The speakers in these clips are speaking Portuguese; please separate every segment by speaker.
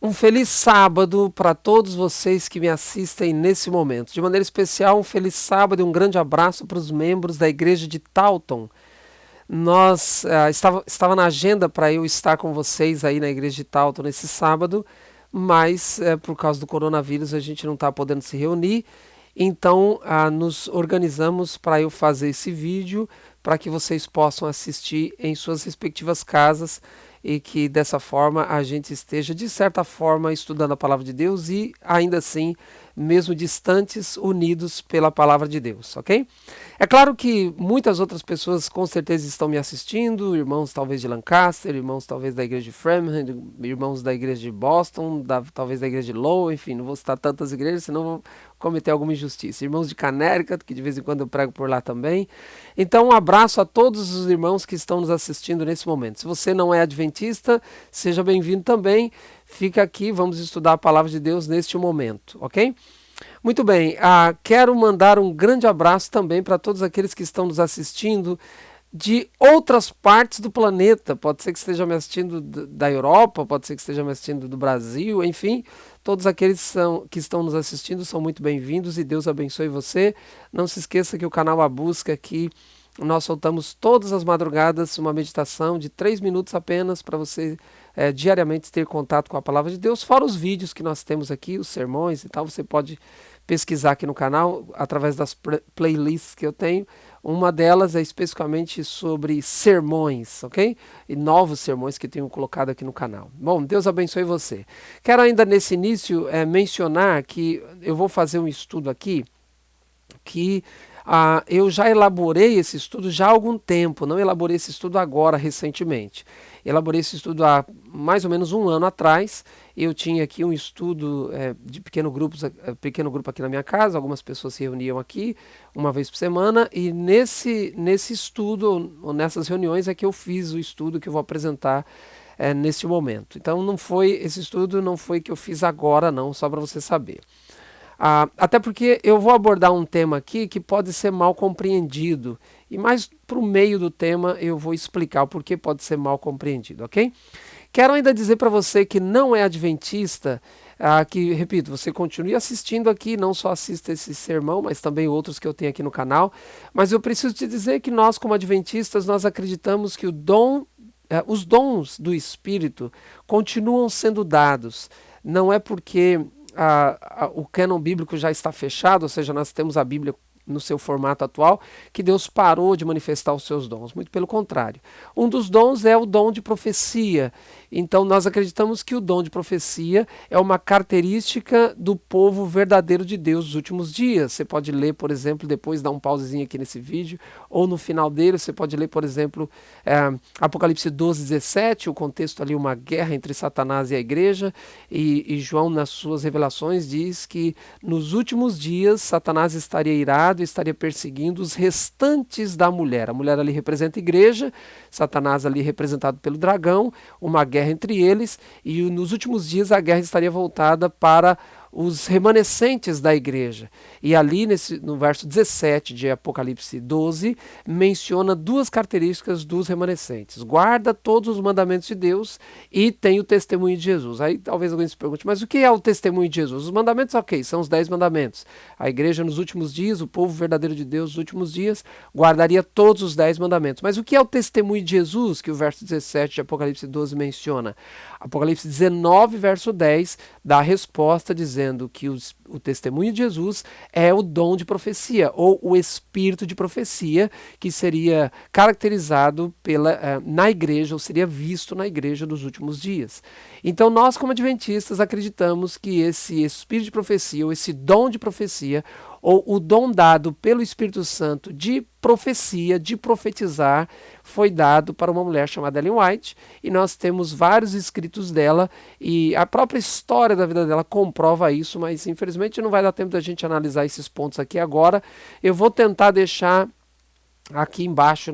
Speaker 1: Um feliz sábado para todos vocês que me assistem nesse momento. De maneira especial, um feliz sábado e um grande abraço para os membros da igreja de Taunton. Estava na agenda para eu estar com vocês aí na igreja de Taunton nesse sábado, mas por causa do coronavírus a gente não está podendo se reunir. Então, nos organizamos para eu fazer esse vídeo para que vocês possam assistir em suas respectivas casas e que dessa forma a gente esteja, de certa forma, estudando a palavra de Deus e, ainda assim, mesmo distantes, unidos pela palavra de Deus, ok? É claro que muitas outras pessoas com certeza estão me assistindo, irmãos talvez de Lancaster, irmãos talvez da igreja de Framingham, irmãos da igreja de Boston, talvez da igreja de Lowell, enfim, não vou citar tantas igrejas, senão vou cometer alguma injustiça. Irmãos de Connecticut, que de vez em quando eu prego por lá também. Então, um abraço a todos os irmãos que estão nos assistindo nesse momento. Se você não é adventista, seja bem-vindo também. Fica aqui, vamos estudar a palavra de Deus neste momento, ok? Muito bem, quero mandar um grande abraço também para todos aqueles que estão nos assistindo de outras partes do planeta. Pode ser que esteja me assistindo da Europa, pode ser que esteja me assistindo do Brasil, enfim, todos aqueles que estão nos assistindo são muito bem-vindos e Deus abençoe você. Não se esqueça que o canal A Busca aqui, nós soltamos todas as madrugadas uma meditação de 3 minutos apenas para você diariamente ter contato com a palavra de Deus, fora os vídeos que nós temos aqui, os sermões e tal. Você pode pesquisar aqui no canal através das playlists que eu tenho. Uma delas é especificamente sobre sermões, ok? E novos sermões que tenho colocado aqui no canal. Bom, Deus abençoe você. Quero ainda nesse início mencionar que eu vou fazer um estudo aqui que eu já elaborei esse estudo já há algum tempo, não elaborei esse estudo agora, recentemente. Elaborei esse estudo há mais ou menos um ano atrás. Eu tinha aqui um estudo de pequeno grupo aqui na minha casa, algumas pessoas se reuniam aqui uma vez por semana, e nesse estudo, ou nessas reuniões, é que eu fiz o estudo que eu vou apresentar neste momento. Então esse estudo não foi que eu fiz agora não, só para você saber. Até porque eu vou abordar um tema aqui que pode ser mal compreendido, e mais para o meio do tema eu vou explicar o porquê pode ser mal compreendido, ok? Quero ainda dizer para você que não é adventista, que, repito, você continue assistindo aqui, não só assista esse sermão, mas também outros que eu tenho aqui no canal, mas eu preciso te dizer que nós, como adventistas, nós acreditamos que os dons do Espírito continuam sendo dados. Não é porque o cânon bíblico já está fechado, ou seja, nós temos a Bíblia no seu formato atual, que Deus parou de manifestar os seus dons. Muito pelo contrário. Um dos dons é o dom de profecia. Então nós acreditamos que o dom de profecia é uma característica do povo verdadeiro de Deus dos últimos dias. Você pode ler, por exemplo, depois dá um pausezinho aqui nesse vídeo, ou no final dele você pode ler, por exemplo, Apocalipse 12:17, o contexto ali, uma guerra entre Satanás e a igreja, e João nas suas revelações diz que nos últimos dias Satanás estaria irado e estaria perseguindo os restantes da mulher. A mulher ali representa a igreja, Satanás ali representado pelo dragão, uma guerra entre eles, e nos últimos dias a guerra estaria voltada para os remanescentes da igreja. E ali no verso 17 de Apocalipse 12, menciona duas características dos remanescentes: guarda todos os mandamentos de Deus e tem o testemunho de Jesus. Aí talvez alguém se pergunte, mas o que é o testemunho de Jesus? Os mandamentos, ok, são os 10 mandamentos. A igreja nos últimos dias, o povo verdadeiro de Deus nos últimos dias, guardaria todos os 10 mandamentos. Mas o que é o testemunho de Jesus, que o verso 17 de Apocalipse 12 menciona? Apocalipse 19, verso 10, dá a resposta dizendo que o testemunho de Jesus é o dom de profecia, ou o espírito de profecia, que seria caracterizado na igreja, ou seria visto na igreja dos últimos dias. Então nós, como adventistas, acreditamos que esse espírito de profecia, ou esse dom de profecia, ou o dom dado pelo Espírito Santo de profecia, de profetizar, foi dado para uma mulher chamada Ellen White, e nós temos vários escritos dela, e a própria história da vida dela comprova isso, mas infelizmente não vai dar tempo da gente analisar esses pontos aqui agora. Eu vou tentar deixar aqui embaixo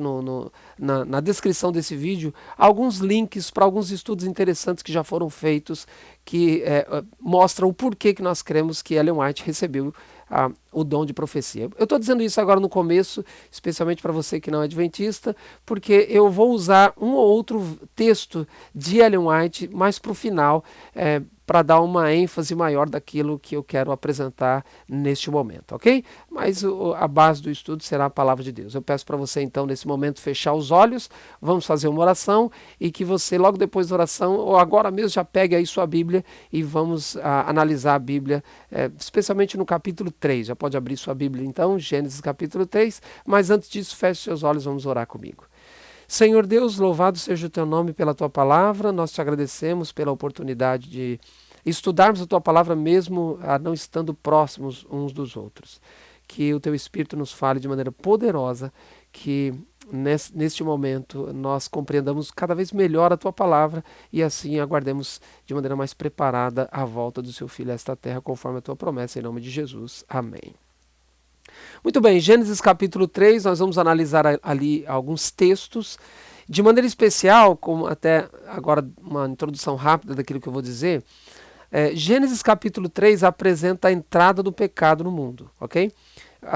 Speaker 1: na descrição desse vídeo alguns links para alguns estudos interessantes que já foram feitos, que mostram o porquê que nós cremos que Ellen White recebeu o dom de profecia. Eu estou dizendo isso agora no começo, especialmente para você que não é adventista, porque eu vou usar um ou outro texto de Ellen White mais para o final, para dar uma ênfase maior daquilo que eu quero apresentar neste momento, ok? Mas a base do estudo será a palavra de Deus. Eu peço para você então nesse momento fechar os olhos, vamos fazer uma oração e que você logo depois da oração, ou agora mesmo já pegue aí sua Bíblia e vamos analisar a Bíblia, especialmente no capítulo 3. Já pode abrir sua Bíblia então, Gênesis capítulo 3, mas antes disso feche seus olhos, vamos orar comigo. Senhor Deus, louvado seja o teu nome pela tua palavra, nós te agradecemos pela oportunidade de estudarmos a tua palavra mesmo não estando próximos uns dos outros. Que o teu Espírito nos fale de maneira poderosa, que neste momento nós compreendamos cada vez melhor a tua palavra e assim aguardemos de maneira mais preparada a volta do seu Filho a esta terra, conforme a tua promessa, em nome de Jesus. Amém. Muito bem, Gênesis capítulo 3, nós vamos analisar ali alguns textos, de maneira especial, como até agora uma introdução rápida daquilo que eu vou dizer, Gênesis capítulo 3 apresenta a entrada do pecado no mundo, ok?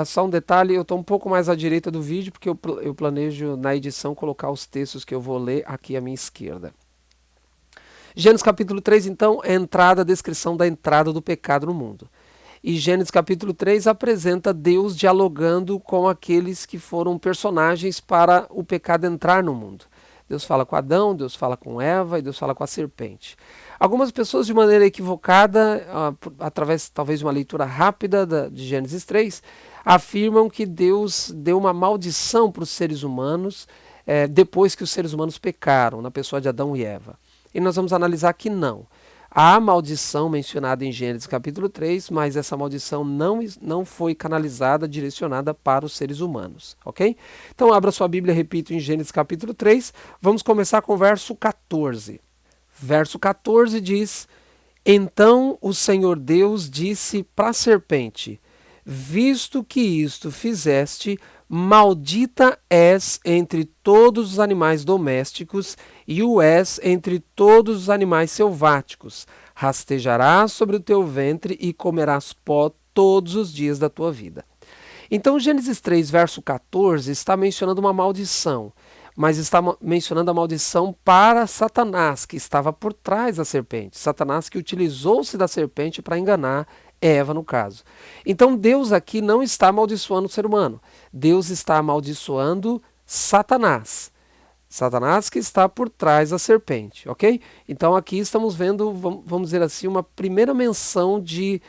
Speaker 1: Só um detalhe, eu estou um pouco mais à direita do vídeo, porque eu planejo na edição colocar os textos que eu vou ler aqui à minha esquerda. Gênesis capítulo 3, então, é a descrição da entrada do pecado no mundo. E Gênesis capítulo 3 apresenta Deus dialogando com aqueles que foram personagens para o pecado entrar no mundo. Deus fala com Adão, Deus fala com Eva e Deus fala com a serpente. Algumas pessoas, de maneira equivocada, através talvez de uma leitura rápida de Gênesis 3, afirmam que Deus deu uma maldição para os seres humanos depois que os seres humanos pecaram, na pessoa de Adão e Eva. E nós vamos analisar que não. Há maldição mencionada em Gênesis capítulo 3, mas essa maldição não foi canalizada, direcionada para os seres humanos, ok? Então abra sua Bíblia, repito, em Gênesis capítulo 3, vamos começar com o verso 14. Verso 14 diz: Então o Senhor Deus disse para a serpente: Visto que isto fizeste, maldita és entre todos os animais domésticos e o és entre todos os animais selváticos. Rastejarás sobre o teu ventre e comerás pó todos os dias da tua vida. Então Gênesis 3, verso 14, está mencionando uma maldição, mas está mencionando a maldição para Satanás, que estava por trás da serpente. Satanás que utilizou-se da serpente para enganar Eva, no caso. Então Deus aqui não está amaldiçoando o ser humano. Deus está amaldiçoando Satanás. Satanás que está por trás da serpente, ok? Então aqui estamos vendo, vamos dizer assim, uma primeira menção de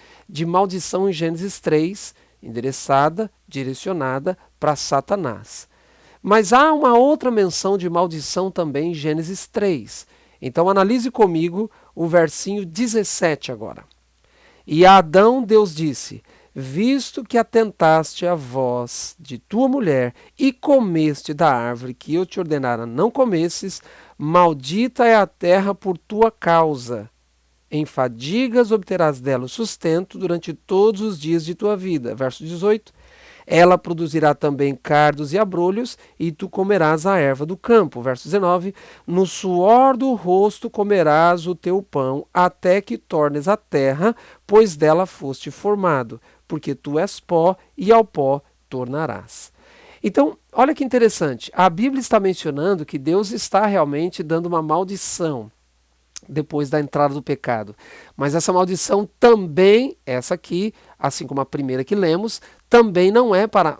Speaker 1: maldição em Gênesis 3, endereçada, direcionada para Satanás. Mas há uma outra menção de maldição também em Gênesis 3. Então analise comigo o versinho 17 agora. E a Adão Deus disse: Visto que atentaste à voz de tua mulher e comeste da árvore que eu te ordenara não comesses, maldita é a terra por tua causa. Em fadigas obterás dela o sustento durante todos os dias de tua vida. Verso 18. Ela produzirá também cardos e abrolhos, e tu comerás a erva do campo. Verso 19. No suor do rosto comerás o teu pão, até que tornes a terra, pois dela foste formado, porque tu és pó, e ao pó tornarás. Então, olha que interessante. A Bíblia está mencionando que Deus está realmente dando uma maldição depois da entrada do pecado. Mas essa maldição também, essa aqui, assim como a primeira que lemos, também não é para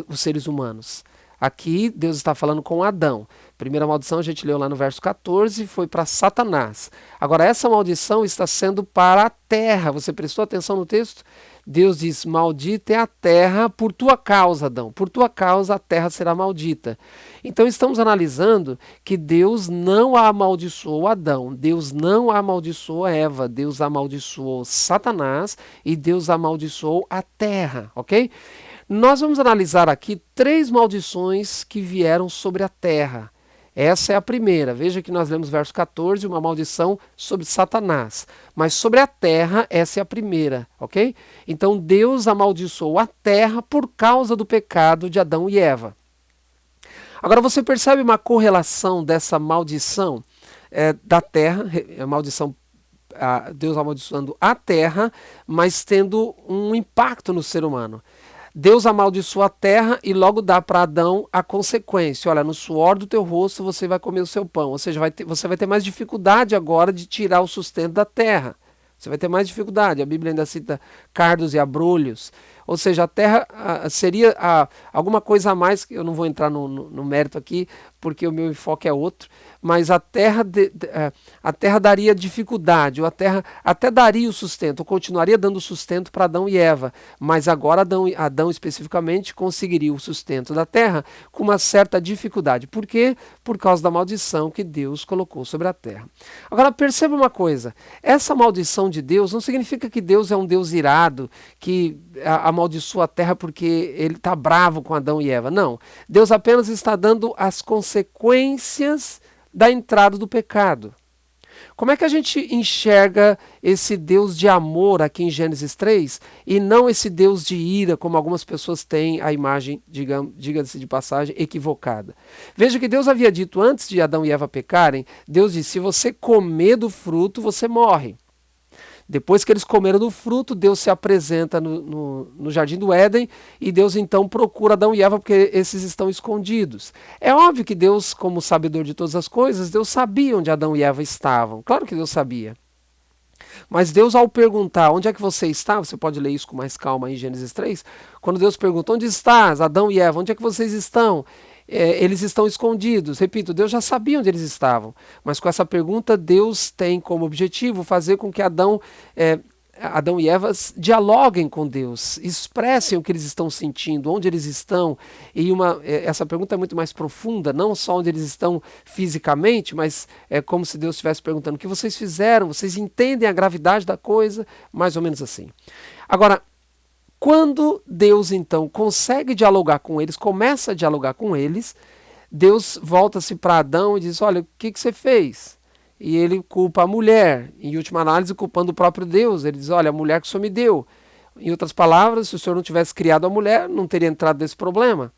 Speaker 1: os seres humanos. Aqui Deus está falando com Adão. Primeira maldição a gente leu lá no verso 14, foi para Satanás. Agora essa maldição está sendo para a terra. Você prestou atenção no texto? Deus diz: maldita é a terra por tua causa, Adão. Por tua causa a terra será maldita. Então estamos analisando que Deus não amaldiçoou Adão, Deus não amaldiçoou Eva, Deus amaldiçoou Satanás e Deus amaldiçoou a terra, ok? Nós vamos analisar aqui 3 maldições que vieram sobre a terra. Essa é a primeira. Veja que nós lemos verso 14, uma maldição sobre Satanás. Mas sobre a terra, essa é a primeira, ok? Então Deus amaldiçoou a terra por causa do pecado de Adão e Eva. Agora você percebe uma correlação dessa maldição da terra, a maldição, Deus amaldiçoando a terra, mas tendo um impacto no ser humano. Deus amaldiçoa a terra e logo dá para Adão a consequência. Olha, no suor do teu rosto você vai comer o seu pão. Ou seja, você vai ter mais dificuldade agora de tirar o sustento da terra. Você vai ter mais dificuldade. A Bíblia ainda cita cardos e abrolhos. Ou seja, a terra seria alguma coisa a mais, que eu não vou entrar no mérito aqui, porque o meu enfoque é outro, mas a terra daria dificuldade, ou a terra até daria o sustento, ou continuaria dando sustento para Adão e Eva, mas agora Adão especificamente conseguiria o sustento da terra com uma certa dificuldade. Por quê? Por causa da maldição que Deus colocou sobre a terra. Agora perceba uma coisa, essa maldição de Deus não significa que Deus é um Deus irado, que amaldiçoa a terra porque ele está bravo com Adão e Eva. Não. Deus apenas está dando as consequências da entrada do pecado. Como é que a gente enxerga esse Deus de amor aqui em Gênesis 3 e não esse Deus de ira, como algumas pessoas têm a imagem, diga-se de passagem, equivocada? Veja que Deus havia dito antes de Adão e Eva pecarem, Deus disse, se você comer do fruto, você morre. Depois que eles comeram do fruto, Deus se apresenta no Jardim do Éden e Deus então procura Adão e Eva porque esses estão escondidos. É óbvio que Deus, como sabedor de todas as coisas, Deus sabia onde Adão e Eva estavam. Claro que Deus sabia. Mas Deus, ao perguntar onde é que você está, você pode ler isso com mais calma aí em Gênesis 3, quando Deus pergunta onde estás, Adão e Eva, onde é que vocês estão? Eles estão escondidos. Repito, Deus já sabia onde eles estavam, mas com essa pergunta Deus tem como objetivo fazer com que Adão e Eva dialoguem com Deus, expressem o que eles estão sentindo, onde eles estão. E essa pergunta é muito mais profunda, não só onde eles estão fisicamente, mas é como se Deus estivesse perguntando o que vocês fizeram, vocês entendem a gravidade da coisa, mais ou menos assim. Agora, quando Deus então consegue dialogar com eles, começa a dialogar com eles, Deus volta-se para Adão e diz, olha, o que você fez? E ele culpa a mulher, em última análise culpando o próprio Deus. Ele diz, olha, a mulher que o Senhor me deu. Em outras palavras, se o Senhor não tivesse criado a mulher, não teria entrado nesse problema.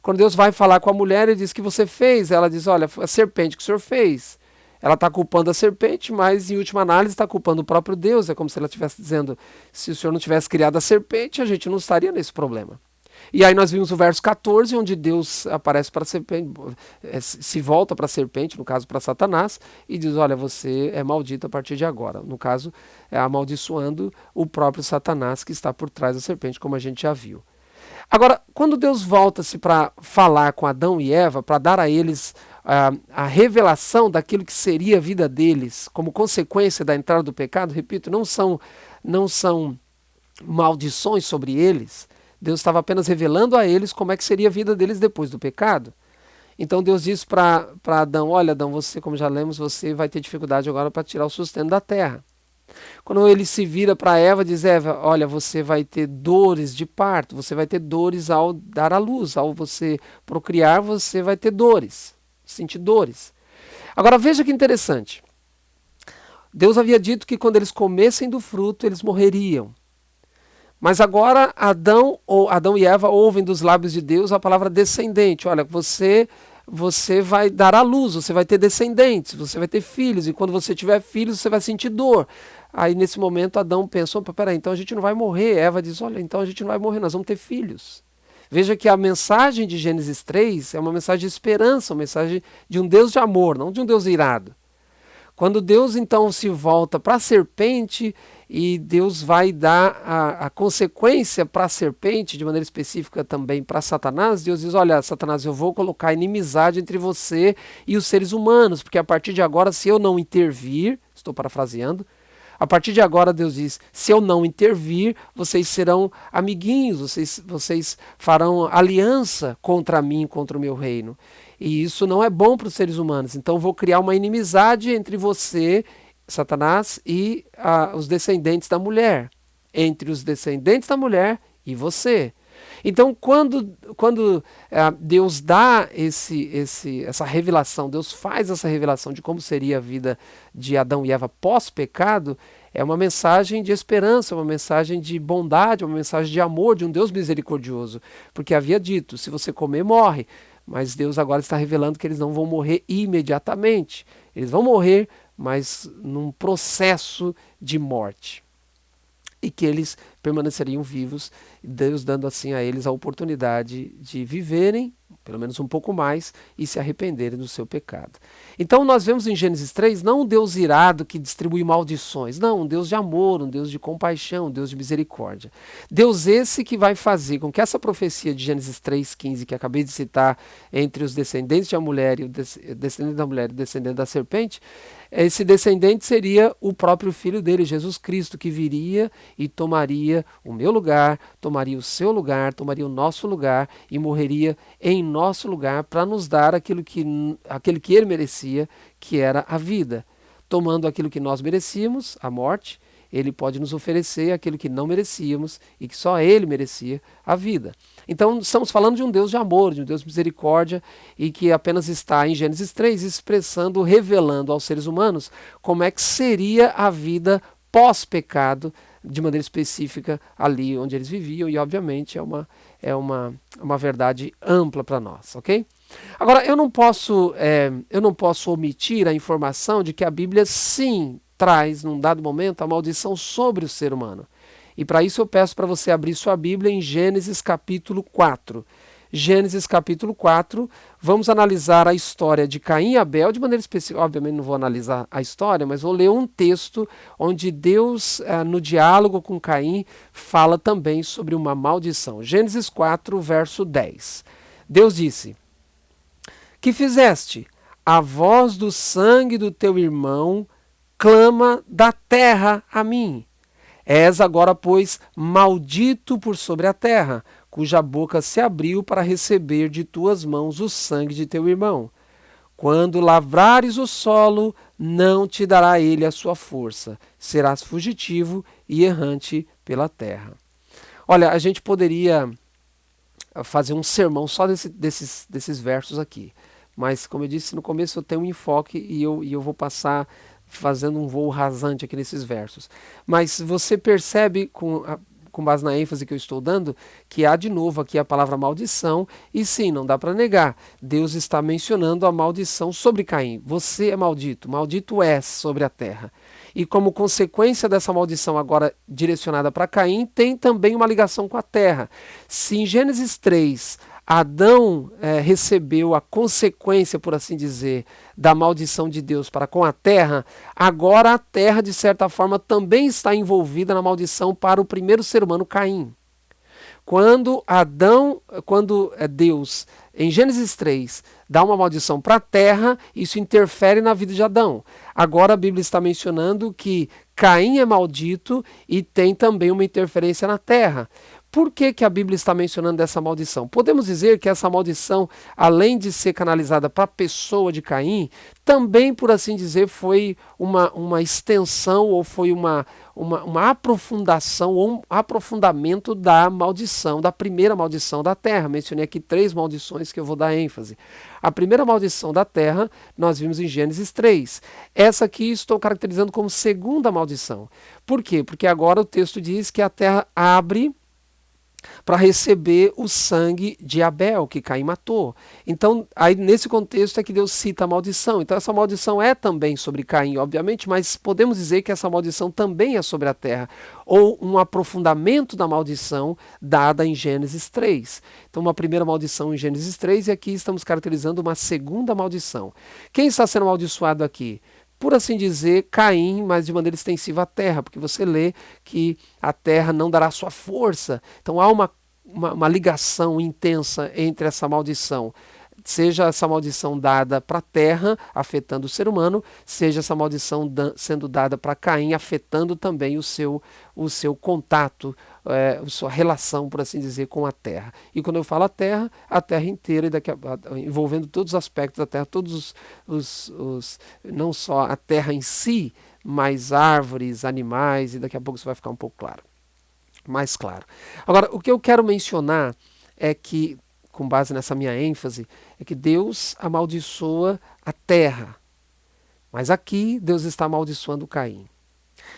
Speaker 1: Quando Deus vai falar com a mulher, ele diz, o que você fez? Ela diz, olha, foi a serpente que o Senhor fez. Ela está culpando a serpente, mas em última análise está culpando o próprio Deus. É como se ela estivesse dizendo, se o Senhor não tivesse criado a serpente, a gente não estaria nesse problema. E aí nós vimos o verso 14, onde Deus aparece para a serpente, se volta para a serpente, no caso para Satanás, e diz, olha, você é maldito a partir de agora. No caso, amaldiçoando o próprio Satanás que está por trás da serpente, como a gente já viu. Agora, quando Deus volta-se para falar com Adão e Eva, para dar a eles a revelação daquilo que seria a vida deles, como consequência da entrada do pecado, repito, não são maldições sobre eles, Deus estava apenas revelando a eles como é que seria a vida deles depois do pecado. Então Deus diz para Adão, olha Adão, você, como já lemos, você vai ter dificuldade agora para tirar o sustento da terra. Quando ele se vira para Eva, diz, Eva, olha, você vai ter dores de parto, você vai ter dores ao dar à luz, ao você procriar, você vai ter dores, sentir dores. Agora veja que interessante, Deus havia dito que quando eles comessem do fruto, eles morreriam. Mas agora Adão e Eva ouvem dos lábios de Deus a palavra descendente. Olha, você vai dar à luz, você vai ter descendentes, você vai ter filhos, e quando você tiver filhos, você vai sentir dor. Aí nesse momento Adão pensou, peraí, então a gente não vai morrer. Eva diz, olha, então a gente não vai morrer, nós vamos ter filhos. Veja que a mensagem de Gênesis 3 é uma mensagem de esperança, uma mensagem de um Deus de amor, não de um Deus irado. Quando Deus então se volta para a serpente e Deus vai dar a consequência para a serpente, de maneira específica também para Satanás, Deus diz, olha Satanás, eu vou colocar inimizade entre você e os seres humanos, porque a partir de agora, se eu não intervir, estou parafraseando, a partir de agora Deus diz, se eu não intervir, vocês serão amiguinhos, vocês farão aliança contra mim, contra o meu reino. E isso não é bom para os seres humanos. Então vou criar uma inimizade entre você, Satanás, e os descendentes da mulher. Entre os descendentes da mulher e você. Então quando Deus dá essa revelação, Deus faz essa revelação de como seria a vida de Adão e Eva pós-pecado, é uma mensagem de esperança, uma mensagem de bondade, uma mensagem de amor, de um Deus misericordioso. Porque havia dito, se você comer, morre. Mas Deus agora está revelando que eles não vão morrer imediatamente. Eles vão morrer, mas num processo de morte. E que eles permaneceriam vivos, Deus dando assim a eles a oportunidade de viverem, pelo menos um pouco mais, e se arrependerem do seu pecado. Então nós vemos em Gênesis 3 não um Deus irado que distribui maldições, não, um Deus de amor, um Deus de compaixão, um Deus de misericórdia. Deus esse que vai fazer com que essa profecia de Gênesis 3,15 que acabei de citar, entre os descendentes da mulher e o descendente da mulher e o descendente da serpente, esse descendente seria o próprio filho dele, Jesus Cristo, que viria e tomaria o meu lugar, tomaria o seu lugar, tomaria o nosso lugar e morreria em nosso lugar para nos dar aquilo que ele merecia, que era a vida. Tomando aquilo que nós merecíamos, a morte, ele pode nos oferecer aquilo que não merecíamos e que só ele merecia, a vida. Então estamos falando de um Deus de amor, de um Deus de misericórdia e que apenas está em Gênesis 3 expressando, revelando aos seres humanos como é que seria a vida pós-pecado, de maneira específica ali onde eles viviam, e obviamente é uma verdade ampla para nós, ok? Agora, eu não posso omitir a informação de que a Bíblia sim traz, num dado momento, a maldição sobre o ser humano. E para isso eu peço para você abrir sua Bíblia em Gênesis capítulo 4. Gênesis capítulo 4, vamos analisar a história de Caim e Abel, de maneira específica, obviamente não vou analisar a história, mas vou ler um texto onde Deus, no diálogo com Caim, fala também sobre uma maldição. Gênesis 4, verso 10. Deus disse: que fizeste? A voz do sangue do teu irmão clama da terra a mim. És agora, pois, maldito por sobre a terra, cuja boca se abriu para receber de tuas mãos o sangue de teu irmão. Quando lavrares o solo, não te dará ele a sua força. Serás fugitivo e errante pela terra. Olha, a gente poderia fazer um sermão só desses versos aqui. Mas, como eu disse no começo, eu tenho um enfoque e eu vou passar fazendo um voo rasante aqui nesses versos. Mas você percebe, com base na ênfase que eu estou dando, que há de novo aqui a palavra maldição, e sim, não dá para negar, Deus está mencionando a maldição sobre Caim. Você é maldito, maldito és sobre a terra. E como consequência dessa maldição agora direcionada para Caim, tem também uma ligação com a terra. Se em Gênesis 3, Adão recebeu a consequência, por assim dizer, da maldição de Deus para com a terra, agora a terra, de certa forma, também está envolvida na maldição para o primeiro ser humano, Caim. Quando Deus, em Gênesis 3, dá uma maldição para a terra, isso interfere na vida de Adão. Agora a Bíblia está mencionando que Caim é maldito e tem também uma interferência na terra. Por que a Bíblia está mencionando essa maldição? Podemos dizer que essa maldição, além de ser canalizada para a pessoa de Caim, também, por assim dizer, foi uma extensão ou foi uma aprofundação ou um aprofundamento da maldição, da primeira maldição da terra. Mencionei aqui 3 maldições que eu vou dar ênfase. A primeira maldição da terra nós vimos em Gênesis 3. Essa aqui estou caracterizando como segunda maldição. Por quê? Porque agora o texto diz que a terra abre para receber o sangue de Abel, que Caim matou. Então, aí nesse contexto é que Deus cita a maldição. Então, essa maldição é também sobre Caim, obviamente, mas podemos dizer que essa maldição também é sobre a terra, ou um aprofundamento da maldição dada em Gênesis 3. Então, uma primeira maldição em Gênesis 3 e aqui estamos caracterizando uma segunda maldição. Quem está sendo amaldiçoado aqui? Por assim dizer, Caim, mas de maneira extensiva a terra, porque você lê que a terra não dará sua força. Então há uma ligação intensa entre essa maldição, seja essa maldição dada para a terra, afetando o ser humano, seja essa maldição sendo dada para Caim, afetando também o seu contato, a sua relação, por assim dizer, com a terra. E quando eu falo a terra inteira, envolvendo todos os aspectos da terra, todos não só a terra em si, mas árvores, animais, e daqui a pouco isso vai ficar um pouco mais claro. Agora, o que eu quero mencionar é que, com base nessa minha ênfase, é que Deus amaldiçoa a terra. Mas aqui Deus está amaldiçoando Caim.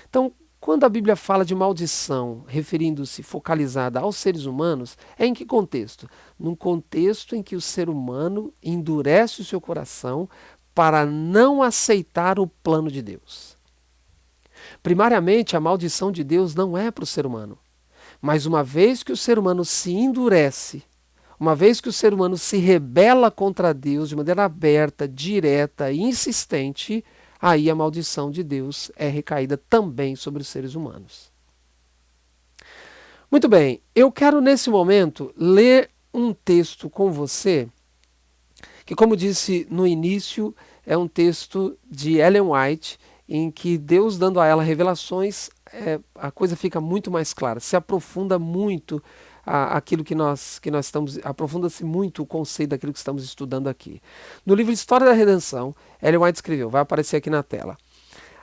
Speaker 1: Então, quando a Bíblia fala de maldição, referindo-se focalizada aos seres humanos, é em que contexto? Num contexto em que o ser humano endurece o seu coração para não aceitar o plano de Deus. Primariamente, a maldição de Deus não é para o ser humano. Mas uma vez que o ser humano se endurece, uma vez que o ser humano se rebela contra Deus de maneira aberta, direta e insistente, aí a maldição de Deus é recaída também sobre os seres humanos. Muito bem, eu quero nesse momento ler um texto com você, que, como disse no início, é um texto de Ellen White, em que Deus dando a ela revelações, a coisa fica muito mais clara, se aprofunda muito aquilo que nós estamos, aprofunda-se muito o conceito daquilo que estamos estudando aqui. No livro História da Redenção, Ellen White escreveu, vai aparecer aqui na tela: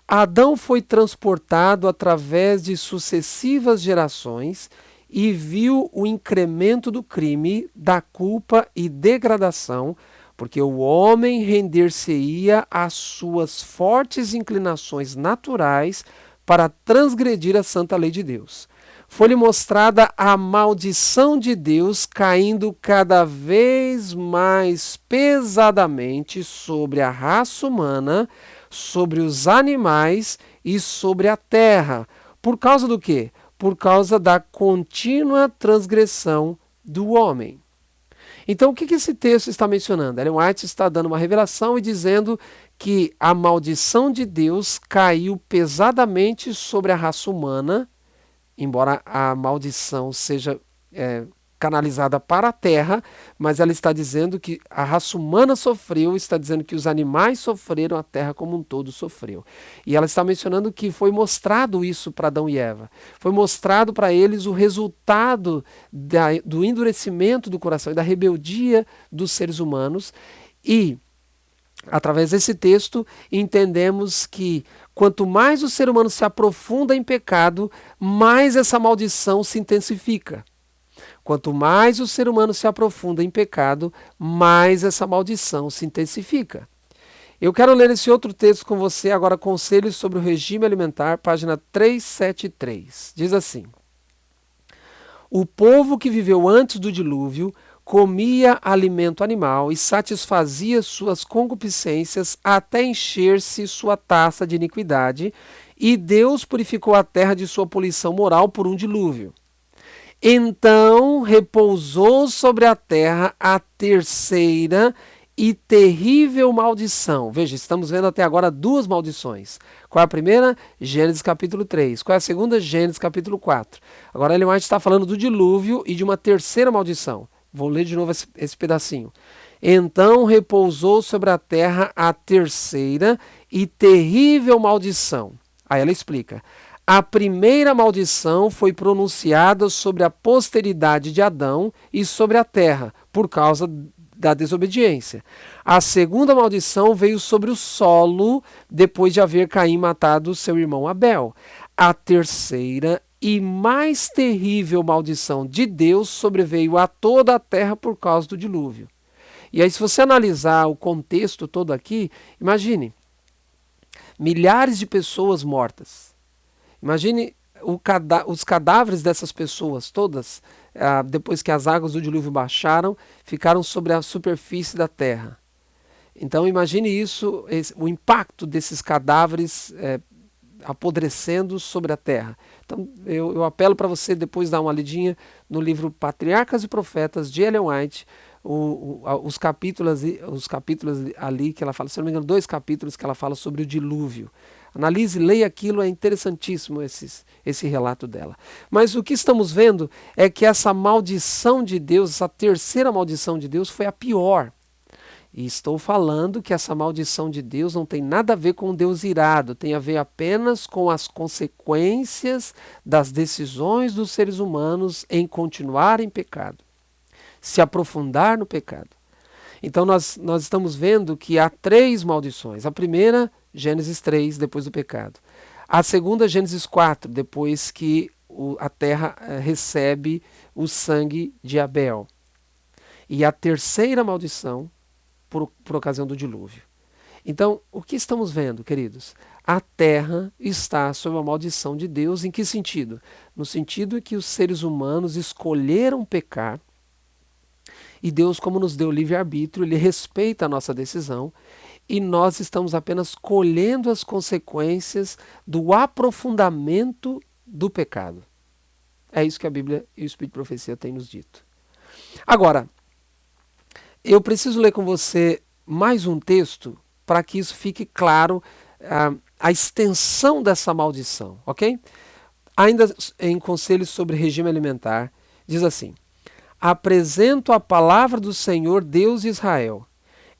Speaker 1: Adão foi transportado através de sucessivas gerações e viu o incremento do crime, da culpa e degradação, porque o homem render-se-ia às suas fortes inclinações naturais para transgredir a santa lei de Deus. Foi-lhe mostrada a maldição de Deus caindo cada vez mais pesadamente sobre a raça humana, sobre os animais e sobre a terra. Por causa do quê? Por causa da contínua transgressão do homem. Então, o que esse texto está mencionando? Ellen White está dando uma revelação e dizendo que a maldição de Deus caiu pesadamente sobre a raça humana, embora a maldição seja canalizada para a terra, mas ela está dizendo que a raça humana sofreu, está dizendo que os animais sofreram, a terra como um todo sofreu. E ela está mencionando que foi mostrado isso para Adão e Eva. Foi mostrado para eles o resultado do endurecimento do coração e da rebeldia dos seres humanos. E, através desse texto, entendemos que quanto mais o ser humano se aprofunda em pecado, mais essa maldição se intensifica. Quanto mais o ser humano se aprofunda em pecado, mais essa maldição se intensifica. Eu quero ler esse outro texto com você agora, Conselhos sobre o Regime Alimentar, página 373. Diz assim: O povo que viveu antes do dilúvio comia alimento animal e satisfazia suas concupiscências até encher-se sua taça de iniquidade, e Deus purificou a terra de sua poluição moral por um dilúvio. Então repousou sobre a terra a terceira e terrível maldição. Veja, estamos vendo até agora duas maldições. Qual é a primeira? Gênesis capítulo 3. Qual é a segunda? Gênesis capítulo 4. Agora Ellen White está falando do dilúvio e de uma terceira maldição. Vou ler de novo esse pedacinho. Então repousou sobre a terra a terceira e terrível maldição. Aí ela explica. A primeira maldição foi pronunciada sobre a posteridade de Adão e sobre a terra, por causa da desobediência. A segunda maldição veio sobre o solo, depois de haver Caim matado seu irmão Abel. A terceira e mais terrível maldição de Deus sobreveio a toda a terra por causa do dilúvio. E aí, se você analisar o contexto todo aqui, imagine, milhares de pessoas mortas. Imagine os cadáveres dessas pessoas todas, depois que as águas do dilúvio baixaram, ficaram sobre a superfície da terra. Então imagine isso, o impacto desses cadáveres apodrecendo sobre a terra. Então eu apelo para você depois dar uma lidinha no livro Patriarcas e Profetas de Ellen White, os capítulos ali que ela fala, se não me engano, 2 capítulos que ela fala sobre o dilúvio. Analise, leia aquilo, é interessantíssimo esse relato dela. Mas o que estamos vendo é que essa maldição de Deus, essa terceira maldição de Deus foi a pior. E estou falando que essa maldição de Deus não tem nada a ver com Deus irado, tem a ver apenas com as consequências das decisões dos seres humanos em continuar em pecado, se aprofundar no pecado. Então nós estamos vendo que há 3 maldições. A primeira, Gênesis 3, depois do pecado. A segunda, Gênesis 4, depois que a terra recebe o sangue de Abel. E a terceira maldição, por ocasião do dilúvio. Então, o que estamos vendo, queridos? A terra está sob a maldição de Deus. Em que sentido? No sentido que os seres humanos escolheram pecar, e Deus, como nos deu livre-arbítrio, Ele respeita a nossa decisão, e nós estamos apenas colhendo as consequências do aprofundamento do pecado. É isso que a Bíblia e o Espírito de Profecia têm nos dito. Agora, eu preciso ler com você mais um texto para que isso fique claro, a extensão dessa maldição, ok? Ainda em Conselhos sobre Regime Alimentar, diz assim: apresento a palavra do Senhor Deus de Israel.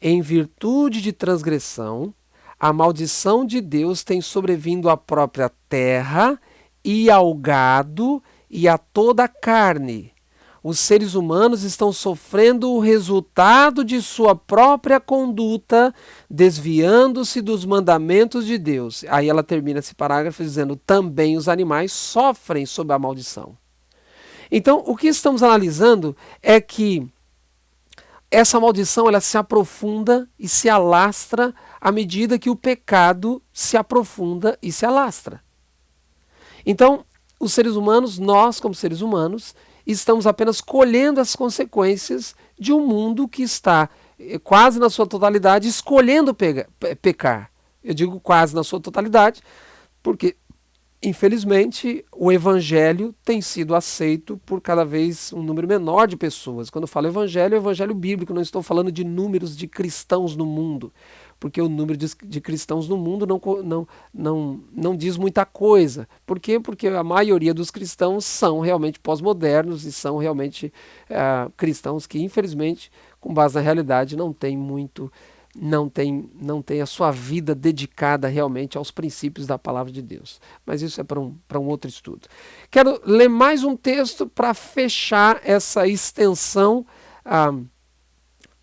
Speaker 1: Em virtude de transgressão, a maldição de Deus tem sobrevindo à própria terra e ao gado e a toda a carne. Os seres humanos estão sofrendo o resultado de sua própria conduta, desviando-se dos mandamentos de Deus. Aí ela termina esse parágrafo dizendo: também os animais sofrem sob a maldição. Então, o que estamos analisando é que essa maldição ela se aprofunda e se alastra à medida que o pecado se aprofunda e se alastra. Então, os seres humanos, nós como seres humanos, estamos apenas colhendo as consequências de um mundo que está quase na sua totalidade escolhendo pecar. Eu digo quase na sua totalidade, porque infelizmente o evangelho tem sido aceito por cada vez um número menor de pessoas. Quando eu falo evangelho, é o evangelho bíblico, não estou falando de números de cristãos no mundo, porque o número de cristãos no mundo não diz muita coisa. Por quê? Porque a maioria dos cristãos são realmente pós-modernos e são realmente cristãos que, infelizmente, com base na realidade, não tem a sua vida dedicada realmente aos princípios da palavra de Deus. Mas isso é para um outro estudo. Quero ler mais um texto para fechar essa extensão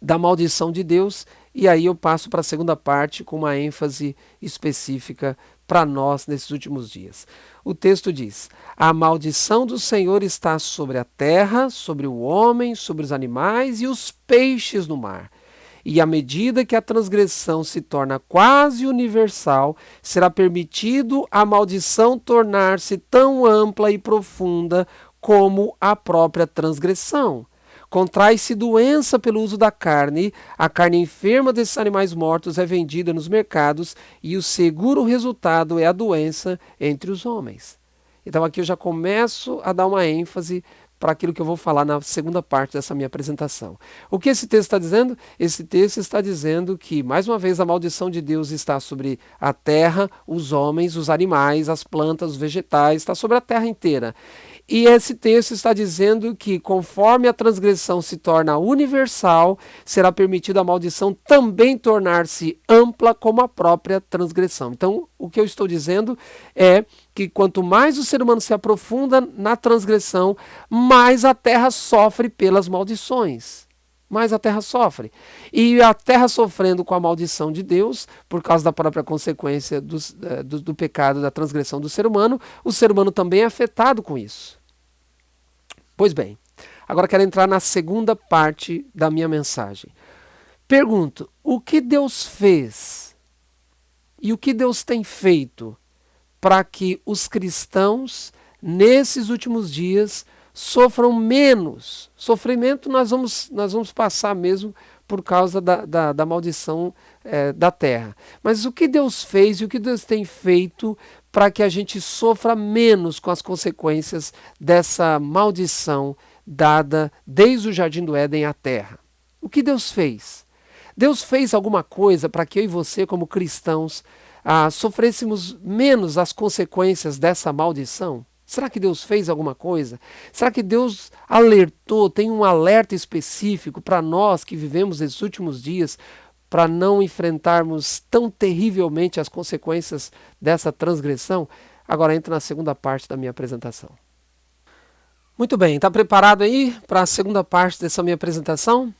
Speaker 1: da maldição de Deus, e aí eu passo para a segunda parte com uma ênfase específica para nós nesses últimos dias. O texto diz: a maldição do Senhor está sobre a terra, sobre o homem, sobre os animais e os peixes no mar. E à medida que a transgressão se torna quase universal, será permitido a maldição tornar-se tão ampla e profunda como a própria transgressão. Contrai-se doença pelo uso da carne, a carne enferma desses animais mortos é vendida nos mercados e o seguro resultado é a doença entre os homens. Então aqui eu já começo a dar uma ênfase para aquilo que eu vou falar na segunda parte dessa minha apresentação. O que esse texto está dizendo? Esse texto está dizendo que, mais uma vez, a maldição de Deus está sobre a terra, os homens, os animais, as plantas, os vegetais, está sobre a terra inteira. E esse texto está dizendo que, conforme a transgressão se torna universal, será permitido a maldição também tornar-se ampla como a própria transgressão. Então, o que eu estou dizendo é que quanto mais o ser humano se aprofunda na transgressão, mais a terra sofre pelas maldições. Mais a terra sofre. E a terra sofrendo com a maldição de Deus, por causa da própria consequência do pecado, da transgressão do ser humano, o ser humano também é afetado com isso. Pois bem, agora quero entrar na segunda parte da minha mensagem. Pergunto, o que Deus fez e o que Deus tem feito para que os cristãos, nesses últimos dias, sofram menos? Sofrimento nós vamos passar mesmo por causa da maldição da terra. Mas o que Deus fez e o que Deus tem feito para que a gente sofra menos com as consequências dessa maldição dada desde o Jardim do Éden à terra? O que Deus fez? Deus fez alguma coisa para que eu e você, como cristãos, sofrêssemos menos as consequências dessa maldição? Será que Deus fez alguma coisa? Será que Deus alertou, tem um alerta específico para nós que vivemos esses últimos dias, para não enfrentarmos tão terrivelmente as consequências dessa transgressão? Agora entra na segunda parte da minha apresentação. Muito bem, está preparado aí para a segunda parte dessa minha apresentação?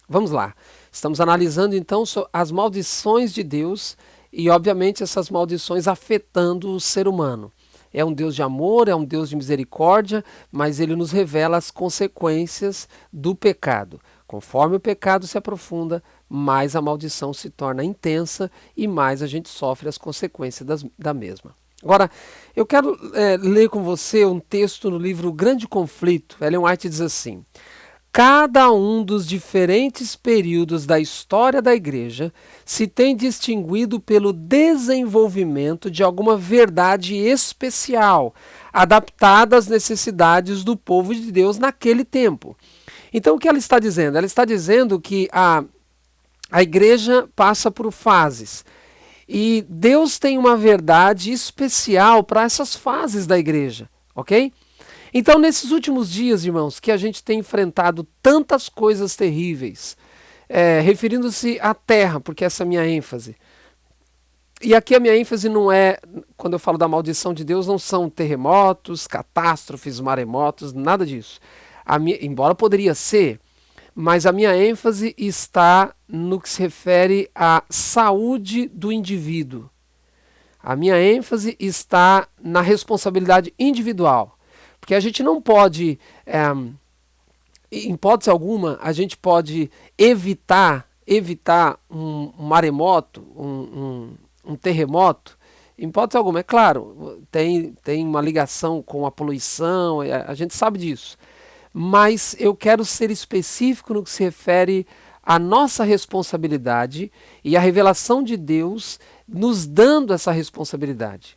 Speaker 1: Vamos lá. Estamos analisando então as maldições de Deus e, obviamente, essas maldições afetando o ser humano. É um Deus de amor, é um Deus de misericórdia, mas ele nos revela as consequências do pecado. Conforme o pecado se aprofunda, mais a maldição se torna intensa e mais a gente sofre as consequências da mesma. Agora, eu quero ler com você um texto no livro Grande Conflito. Ellen White diz assim: cada um dos diferentes períodos da história da igreja se tem distinguido pelo desenvolvimento de alguma verdade especial, adaptada às necessidades do povo de Deus naquele tempo. Então, o que ela está dizendo? Ela está dizendo que a igreja passa por fases. E Deus tem uma verdade especial para essas fases da igreja, ok? Então, nesses últimos dias, irmãos, que a gente tem enfrentado tantas coisas terríveis, referindo-se à terra, porque essa é a minha ênfase. E aqui a minha ênfase não é, quando eu falo da maldição de Deus, não são terremotos, catástrofes, maremotos, nada disso. Embora poderia ser, mas a minha ênfase está no que se refere à saúde do indivíduo. A minha ênfase está na responsabilidade individual. Porque a gente não pode, em hipótese alguma, a gente pode evitar um maremoto, um terremoto, em hipótese alguma. É claro, tem uma ligação com a poluição, a gente sabe disso. Mas eu quero ser específico no que se refere à nossa responsabilidade e à revelação de Deus nos dando essa responsabilidade.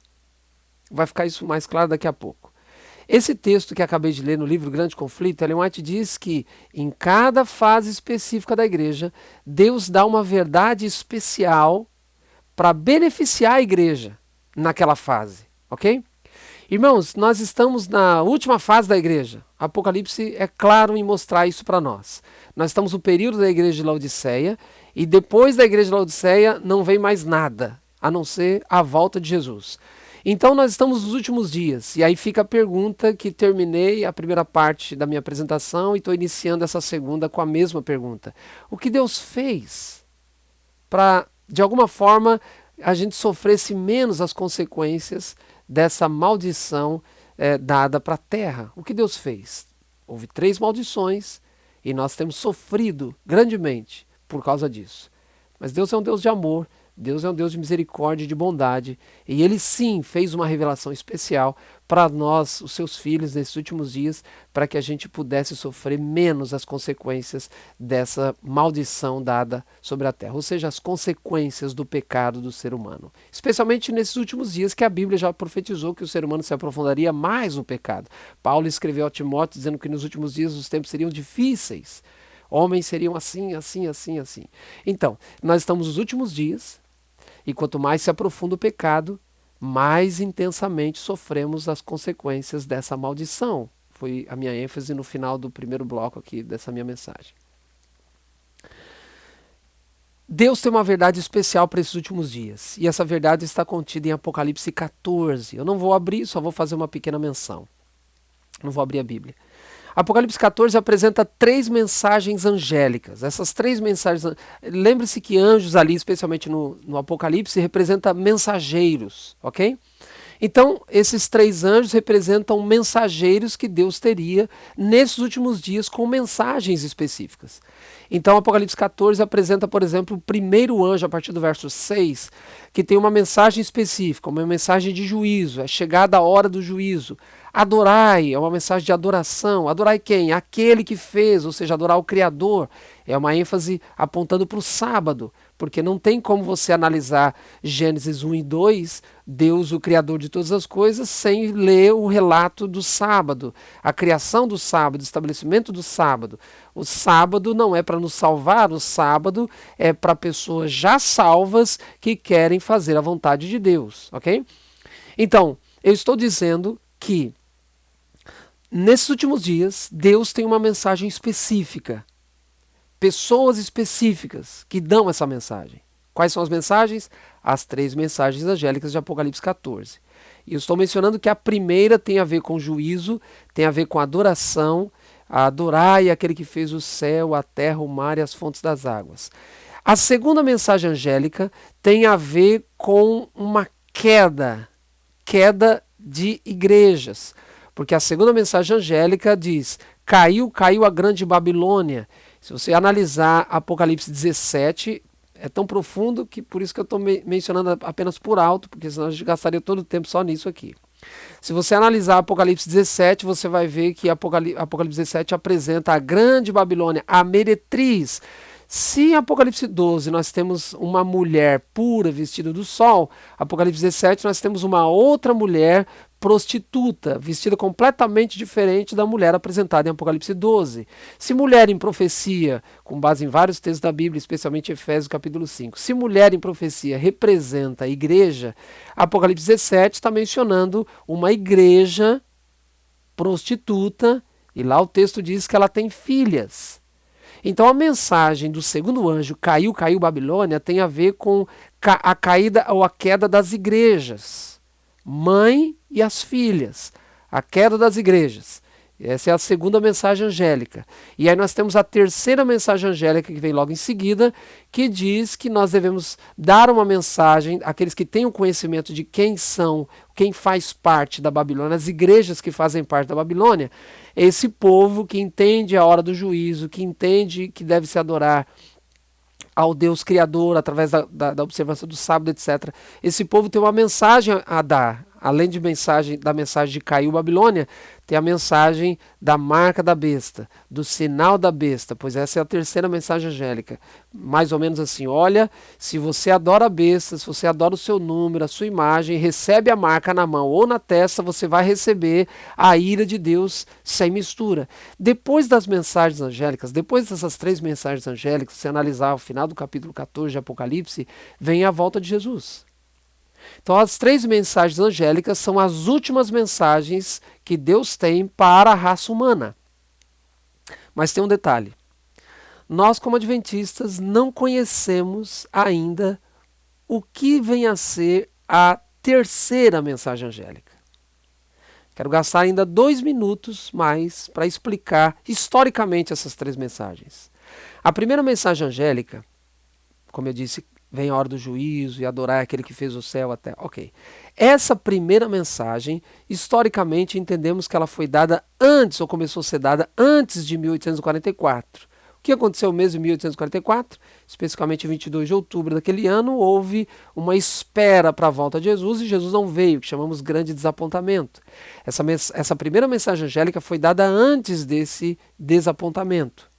Speaker 1: Vai ficar isso mais claro daqui a pouco. Esse texto que acabei de ler no livro Grande Conflito, Ellen White diz que em cada fase específica da igreja, Deus dá uma verdade especial para beneficiar a igreja naquela fase, ok? Irmãos, nós estamos na última fase da igreja. Apocalipse é claro em mostrar isso para nós. Nós estamos no período da igreja de Laodiceia e depois da igreja de Laodiceia não vem mais nada, a não ser a volta de Jesus. Então nós estamos nos últimos dias, e aí fica a pergunta que terminei a primeira parte da minha apresentação e estou iniciando essa segunda com a mesma pergunta. O que Deus fez para, de alguma forma, a gente sofresse menos as consequências dessa maldição dada para a terra? O que Deus fez? Houve 3 maldições e nós temos sofrido grandemente por causa disso. Mas Deus é um Deus de amor. Deus é um Deus de misericórdia e de bondade, e Ele sim fez uma revelação especial para nós, os seus filhos, nesses últimos dias, para que a gente pudesse sofrer menos as consequências dessa maldição dada sobre a terra, ou seja, as consequências do pecado do ser humano. Especialmente nesses últimos dias que a Bíblia já profetizou que o ser humano se aprofundaria mais no pecado. Paulo escreveu a Timóteo dizendo que nos últimos dias os tempos seriam difíceis. Homens seriam assim, assim, assim, assim. Então, nós estamos nos últimos dias, e quanto mais se aprofunda o pecado, mais intensamente sofremos as consequências dessa maldição. Foi a minha ênfase no final do primeiro bloco aqui dessa minha mensagem. Deus tem uma verdade especial para esses últimos dias, e essa verdade está contida em Apocalipse 14. Eu não vou abrir, só vou fazer uma pequena menção. Não vou abrir a Bíblia. Apocalipse 14 apresenta 3 mensagens angélicas. Essas 3 mensagens... Lembre-se que anjos ali, especialmente no Apocalipse, representam mensageiros, ok? Então, esses 3 anjos representam mensageiros que Deus teria nesses últimos dias com mensagens específicas. Então, Apocalipse 14 apresenta, por exemplo, o primeiro anjo, a partir do verso 6, que tem uma mensagem específica, uma mensagem de juízo, é chegada a hora do juízo. Adorai, é uma mensagem de adoração. Adorai quem? Aquele que fez, ou seja, adorar o Criador. É uma ênfase apontando para o sábado, porque não tem como você analisar Gênesis 1 e 2, Deus, o Criador de todas as coisas, sem ler o relato do sábado, a criação do sábado, o estabelecimento do sábado. O sábado não é para nos salvar, o sábado é para pessoas já salvas que querem fazer a vontade de Deus, ok? Então, eu estou dizendo que nesses últimos dias, Deus tem uma mensagem específica. Pessoas específicas que dão essa mensagem. Quais são as mensagens? As 3 mensagens angélicas de Apocalipse 14. E eu estou mencionando que a primeira tem a ver com juízo, tem a ver com adoração, adorai aquele que fez o céu, a terra, o mar e as fontes das águas. A segunda mensagem angélica tem a ver com uma queda de igrejas. Porque a segunda mensagem angélica diz, caiu a grande Babilônia. Se você analisar Apocalipse 17, é tão profundo que por isso que eu estou mencionando apenas por alto, porque senão a gente gastaria todo o tempo só nisso aqui. Se você analisar Apocalipse 17, você vai ver que Apocalipse 17 apresenta a grande Babilônia, a meretriz. Se em Apocalipse 12 nós temos uma mulher pura vestida do sol, Apocalipse 17 nós temos uma outra mulher prostituta, vestida completamente diferente da mulher apresentada em Apocalipse 12. Se mulher em profecia, com base em vários textos da Bíblia, especialmente Efésios capítulo 5, se mulher em profecia representa a igreja, Apocalipse 17 está mencionando uma igreja prostituta, e lá o texto diz que ela tem filhas. Então a mensagem do segundo anjo, caiu, caiu Babilônia, tem a ver com a caída ou a queda das igrejas. Mãe e as filhas. A queda das igrejas. Essa é a segunda mensagem angélica. E aí nós temos a terceira mensagem angélica que vem logo em seguida, que diz que nós devemos dar uma mensagem àqueles que têm o conhecimento de quem são, quem faz parte da Babilônia, as igrejas que fazem parte da Babilônia, esse povo que entende a hora do juízo, que entende que deve se adorar ao Deus Criador, através da observância do sábado, etc. Esse povo tem uma mensagem a dar. Além da mensagem de caiu Babilônia, tem a mensagem da marca da besta, do sinal da besta, pois essa é a terceira mensagem angélica. Mais ou menos assim, olha, se você adora a besta, se você adora o seu número, a sua imagem, recebe a marca na mão ou na testa, você vai receber a ira de Deus sem mistura. Depois das mensagens angélicas, depois dessas três mensagens angélicas, se analisar o final do capítulo 14 de Apocalipse, vem a volta de Jesus. Então as três mensagens angélicas são as últimas mensagens que Deus tem para a raça humana. Mas tem um detalhe. Nós, como adventistas, não conhecemos ainda o que vem a ser a terceira mensagem angélica. Quero gastar ainda 2 minutos mais para explicar historicamente essas três mensagens. A primeira mensagem angélica, como eu disse, vem a hora do juízo e adorar aquele que fez o céu até. Ok. Essa primeira mensagem, historicamente, entendemos que ela foi dada antes, ou começou a ser dada antes de 1844. O que aconteceu mesmo em 1844? Especificamente 22 de outubro daquele ano, houve uma espera para a volta de Jesus e Jesus não veio, que chamamos grande desapontamento. Essa primeira mensagem angélica foi dada antes desse desapontamento.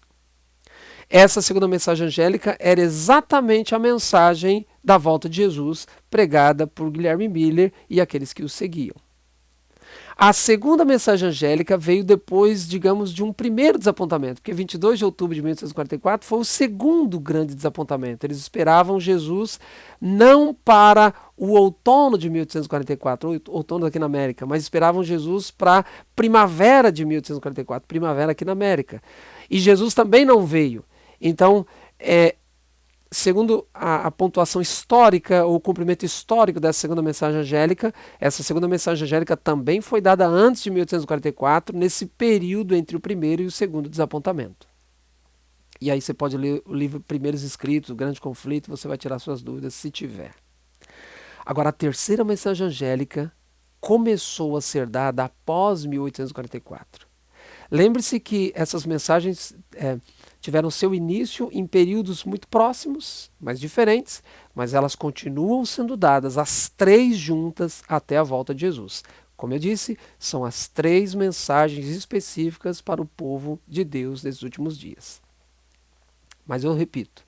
Speaker 1: Essa segunda mensagem angélica era exatamente a mensagem da volta de Jesus, pregada por Guilherme Miller e aqueles que o seguiam. A segunda mensagem angélica veio depois, digamos, de um primeiro desapontamento, porque 22 de outubro de 1844 foi o segundo grande desapontamento. Eles esperavam Jesus não para o outono de 1844, outono aqui na América, mas esperavam Jesus para a primavera de 1844, primavera aqui na América. E Jesus também não veio. Então, segundo a pontuação histórica, ou o cumprimento histórico dessa segunda mensagem angélica, essa segunda mensagem angélica também foi dada antes de 1844, nesse período entre o primeiro e o segundo desapontamento. E aí você pode ler o livro Primeiros Escritos, O Grande Conflito, você vai tirar suas dúvidas se tiver. Agora, a terceira mensagem angélica começou a ser dada após 1844. Lembre-se que essas mensagens tiveram seu início em períodos muito próximos, mas diferentes, mas elas continuam sendo dadas as três juntas até a volta de Jesus. Como eu disse, são as três mensagens específicas para o povo de Deus nesses últimos dias. Mas eu repito,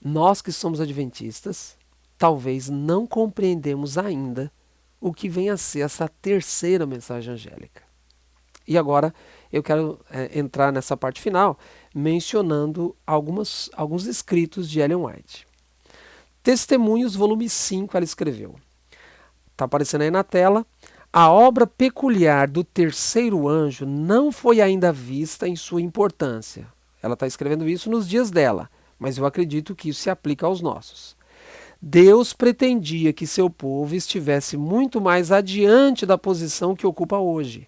Speaker 1: nós que somos adventistas, talvez não compreendemos ainda o que vem a ser essa terceira mensagem angélica. E agora eu quero entrar nessa parte final mencionando alguns escritos de Ellen White. Testemunhos, volume 5, ela escreveu. Está aparecendo aí na tela. A obra peculiar do terceiro anjo não foi ainda vista em sua importância. Ela está escrevendo isso nos dias dela, mas eu acredito que isso se aplica aos nossos. Deus pretendia que seu povo estivesse muito mais adiante da posição que ocupa hoje.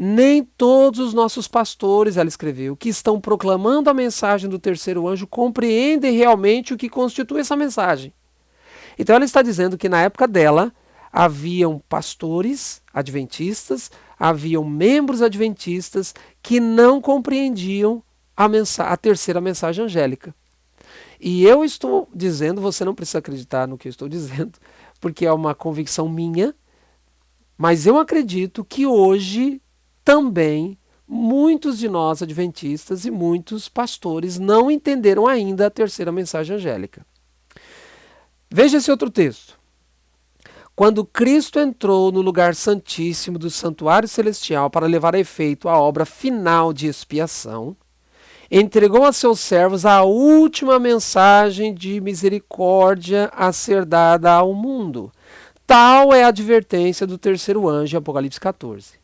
Speaker 1: Nem todos os nossos pastores, ela escreveu, que estão proclamando a mensagem do terceiro anjo compreendem realmente o que constitui essa mensagem. Então ela está dizendo que na época dela haviam pastores adventistas, haviam membros adventistas que não compreendiam a terceira mensagem angélica. E eu estou dizendo, você não precisa acreditar no que eu estou dizendo, porque é uma convicção minha, Mas eu acredito que hoje também muitos de nós adventistas e muitos pastores não entenderam ainda a terceira mensagem angélica. Veja esse outro texto. Quando Cristo entrou no lugar santíssimo do santuário celestial para levar a efeito a obra final de expiação, entregou a seus servos a última mensagem de misericórdia a ser dada ao mundo. Tal é a advertência do terceiro anjo em Apocalipse 14.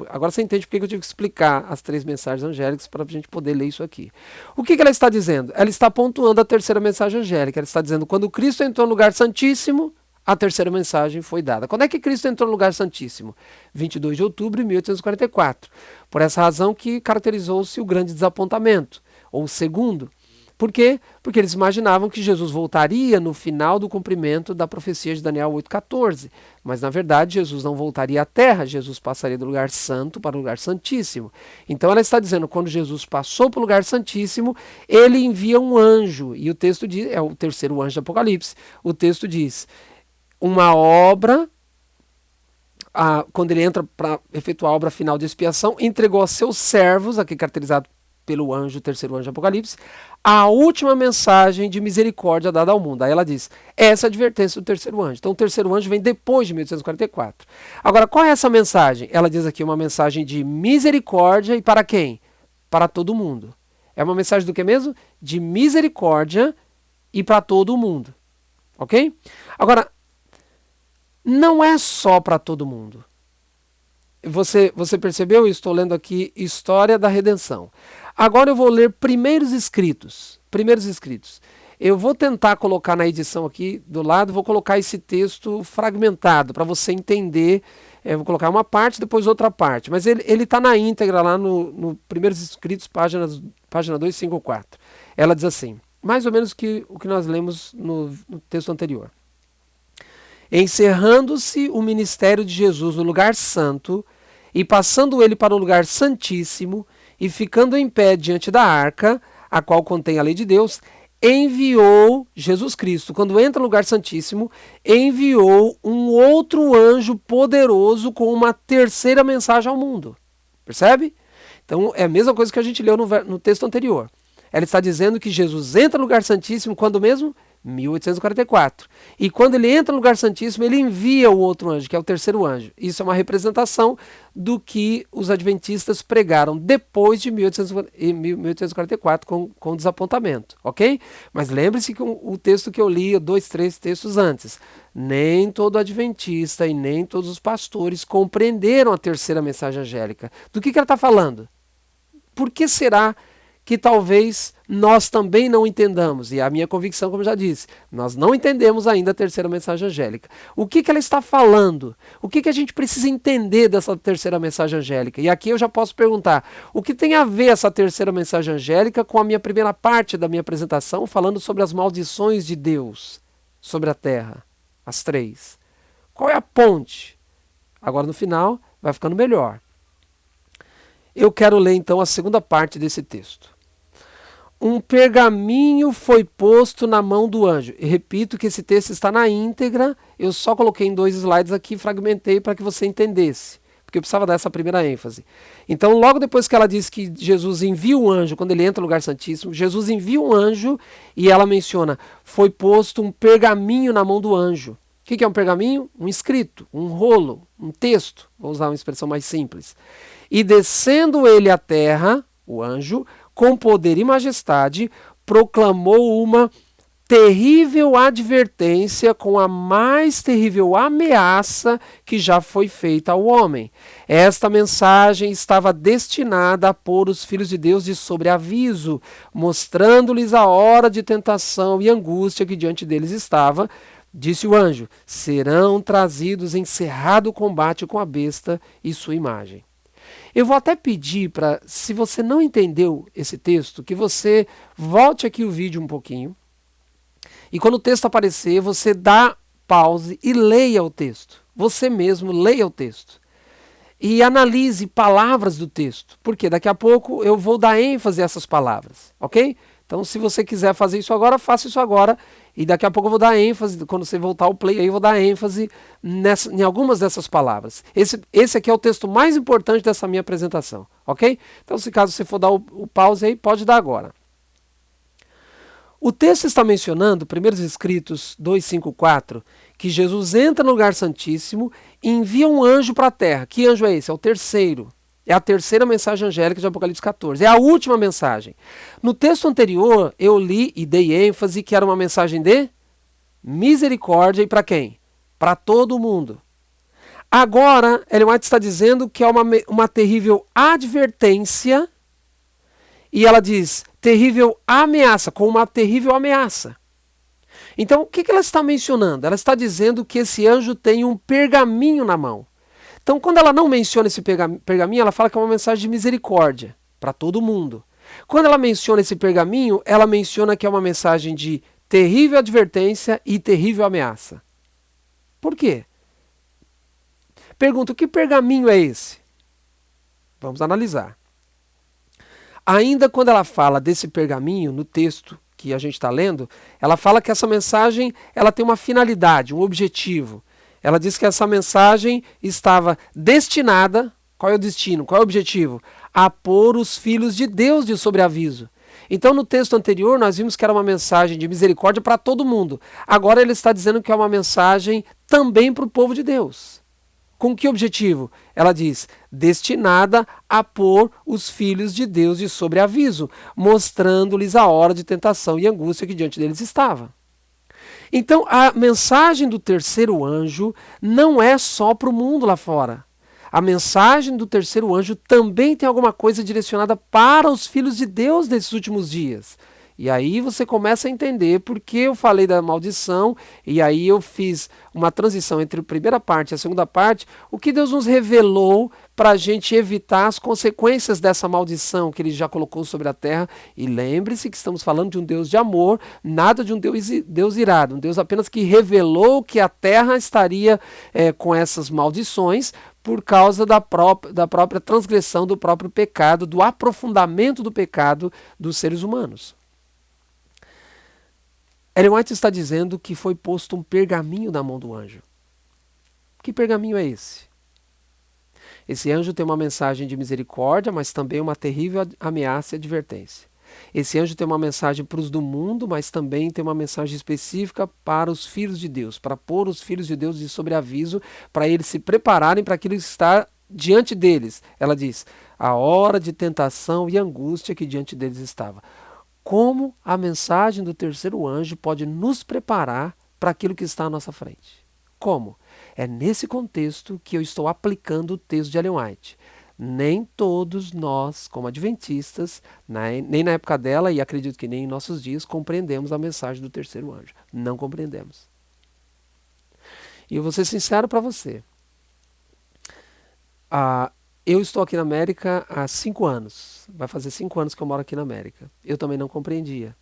Speaker 1: Agora você entende por que eu tive que explicar as 3 mensagens angélicas para a gente poder ler isso aqui. O que ela está dizendo? Ela está pontuando a terceira mensagem angélica. Ela está dizendo, quando Cristo entrou no lugar santíssimo, a terceira mensagem foi dada. Quando é que Cristo entrou no lugar santíssimo? 22 de outubro de 1844. Por essa razão que caracterizou-se o grande desapontamento, ou o segundo. Por quê? Porque eles imaginavam que Jesus voltaria no final do cumprimento da profecia de Daniel 8,14. Mas, na verdade, Jesus não voltaria à terra, Jesus passaria do lugar santo para o lugar santíssimo. Então, ela está dizendo, quando Jesus passou para o lugar santíssimo, ele envia um anjo. E o texto diz, é o terceiro anjo do Apocalipse. O texto diz, uma obra, quando ele entra para efetuar a obra final de expiação, entregou a seus servos, aqui caracterizado pelo anjo, terceiro anjo do Apocalipse, a última mensagem de misericórdia dada ao mundo. Aí ela diz, essa é a advertência do terceiro anjo. Então o terceiro anjo vem depois de 1844. Agora, qual é essa mensagem? Ela diz aqui uma mensagem de misericórdia e para quem? Para todo mundo. É uma mensagem do que mesmo? De misericórdia e para todo mundo. Ok? Agora, não é só para todo mundo. Você percebeu? Eu estou lendo aqui História da Redenção. Agora eu vou ler Primeiros Escritos. Primeiros Escritos. Eu vou tentar colocar na edição aqui do lado, vou colocar esse texto fragmentado para você entender. Vou colocar uma parte, depois outra parte. Mas ele está na íntegra lá no Primeiros Escritos, página 254. Ela diz assim, mais ou menos o que nós lemos no texto anterior. Encerrando-se o ministério de Jesus no lugar santo, e passando ele para o lugar santíssimo, e ficando em pé diante da arca, a qual contém a lei de Deus, enviou Jesus Cristo, quando entra no lugar santíssimo, enviou um outro anjo poderoso com uma terceira mensagem ao mundo. Percebe? Então é a mesma coisa que a gente leu no texto anterior. Ela está dizendo que Jesus entra no lugar santíssimo quando mesmo? 1844. E quando ele entra no lugar santíssimo, ele envia o outro anjo, que é o terceiro anjo. Isso é uma representação do que os adventistas pregaram depois de 1844 com desapontamento, ok? Mas lembre-se que o texto que eu li, 2, 3 textos antes, nem todo adventista e nem todos os pastores compreenderam a terceira mensagem angélica. Do que ela está falando? Por que será que talvez nós também não entendamos? E a minha convicção, como eu já disse, nós não entendemos ainda a terceira mensagem angélica. O que ela está falando? O que a gente precisa entender dessa terceira mensagem angélica? E aqui eu já posso perguntar, o que tem a ver essa terceira mensagem angélica com a minha primeira parte da minha apresentação, falando sobre as maldições de Deus sobre a terra? As 3. Qual é a ponte? Agora no final vai ficando melhor. Eu quero ler então a segunda parte desse texto. Um pergaminho foi posto na mão do anjo. E repito que esse texto está na íntegra, eu só coloquei em 2 slides aqui e fragmentei para que você entendesse, porque eu precisava dar essa primeira ênfase. Então, logo depois que ela diz que Jesus envia um anjo, quando ele entra no lugar santíssimo, Jesus envia um anjo e ela menciona, foi posto um pergaminho na mão do anjo. O que é um pergaminho? Um escrito, um rolo, um texto, vou usar uma expressão mais simples. E descendo ele à terra, o anjo, com poder e majestade, proclamou uma terrível advertência com a mais terrível ameaça que já foi feita ao homem. Esta mensagem estava destinada a pôr os filhos de Deus de sobreaviso, mostrando-lhes a hora de tentação e angústia que diante deles estava. Disse o anjo, serão trazidos em cerrado combate com a besta e sua imagem. Eu vou até pedir para, se você não entendeu esse texto, que você volte aqui o vídeo um pouquinho. E quando o texto aparecer, você dá pause e leia o texto. Você mesmo leia o texto. E analise palavras do texto. Porque daqui a pouco eu vou dar ênfase a essas palavras. Ok? Então, se você quiser fazer isso agora, faça isso agora. E daqui a pouco eu vou dar ênfase, quando você voltar ao play, aí eu vou dar ênfase em algumas dessas palavras. Esse aqui é o texto mais importante dessa minha apresentação, ok? Então, se caso você for dar o pause aí, pode dar agora. O texto está mencionando, 1 Escritos 2:5-4, que Jesus entra no lugar santíssimo e envia um anjo para a terra. Que anjo é esse? É o terceiro. É a terceira mensagem angélica de Apocalipse 14. É a última mensagem. No texto anterior, eu li e dei ênfase que era uma mensagem de misericórdia. E para quem? Para todo mundo. Agora, Ellen White está dizendo que é uma terrível advertência. E ela diz terrível ameaça, com uma terrível ameaça. Então, o que ela está mencionando? Ela está dizendo que esse anjo tem um pergaminho na mão. Então, quando ela não menciona esse pergaminho, ela fala que é uma mensagem de misericórdia para todo mundo. Quando ela menciona esse pergaminho, ela menciona que é uma mensagem de terrível advertência e terrível ameaça. Por quê? Pergunto, que pergaminho é esse? Vamos analisar. Ainda quando ela fala desse pergaminho, no texto que a gente está lendo, ela fala que essa mensagem ela tem uma finalidade, um objetivo. Ela diz que essa mensagem estava destinada, qual é o destino, qual é o objetivo? A pôr os filhos de Deus de sobreaviso. Então no texto anterior nós vimos que era uma mensagem de misericórdia para todo mundo. Agora ele está dizendo que é uma mensagem também para o povo de Deus. Com que objetivo? Ela diz, destinada a pôr os filhos de Deus de sobreaviso, mostrando-lhes a hora de tentação e angústia que diante deles estava. Então, a mensagem do terceiro anjo não é só para o mundo lá fora. A mensagem do terceiro anjo também tem alguma coisa direcionada para os filhos de Deus nesses últimos dias. E aí você começa a entender porque eu falei da maldição e aí eu fiz uma transição entre a primeira parte e a segunda parte, o que Deus nos revelou para a gente evitar as consequências dessa maldição que Ele já colocou sobre a terra. E lembre-se que estamos falando de um Deus de amor, nada de um Deus irado, um Deus apenas que revelou que a terra estaria com essas maldições por causa da própria transgressão, do próprio pecado, do aprofundamento do pecado dos seres humanos. Ellen White está dizendo que foi posto um pergaminho na mão do anjo. Que pergaminho é esse? Esse anjo tem uma mensagem de misericórdia, mas também uma terrível ameaça e advertência. Esse anjo tem uma mensagem para os do mundo, mas também tem uma mensagem específica para os filhos de Deus, para pôr os filhos de Deus de sobreaviso, para eles se prepararem para aquilo que está diante deles. Ela diz, a hora de tentação e angústia que diante deles estava. Como a mensagem do terceiro anjo pode nos preparar para aquilo que está à nossa frente? Como? É nesse contexto que eu estou aplicando o texto de Ellen White. Nem todos nós, como adventistas, nem na época dela, e acredito que nem em nossos dias, compreendemos a mensagem do terceiro anjo. Não compreendemos. E eu vou ser sincero para você. Eu estou aqui na América há 5 anos. Vai fazer 5 anos que eu moro aqui na América. Eu também não compreendia.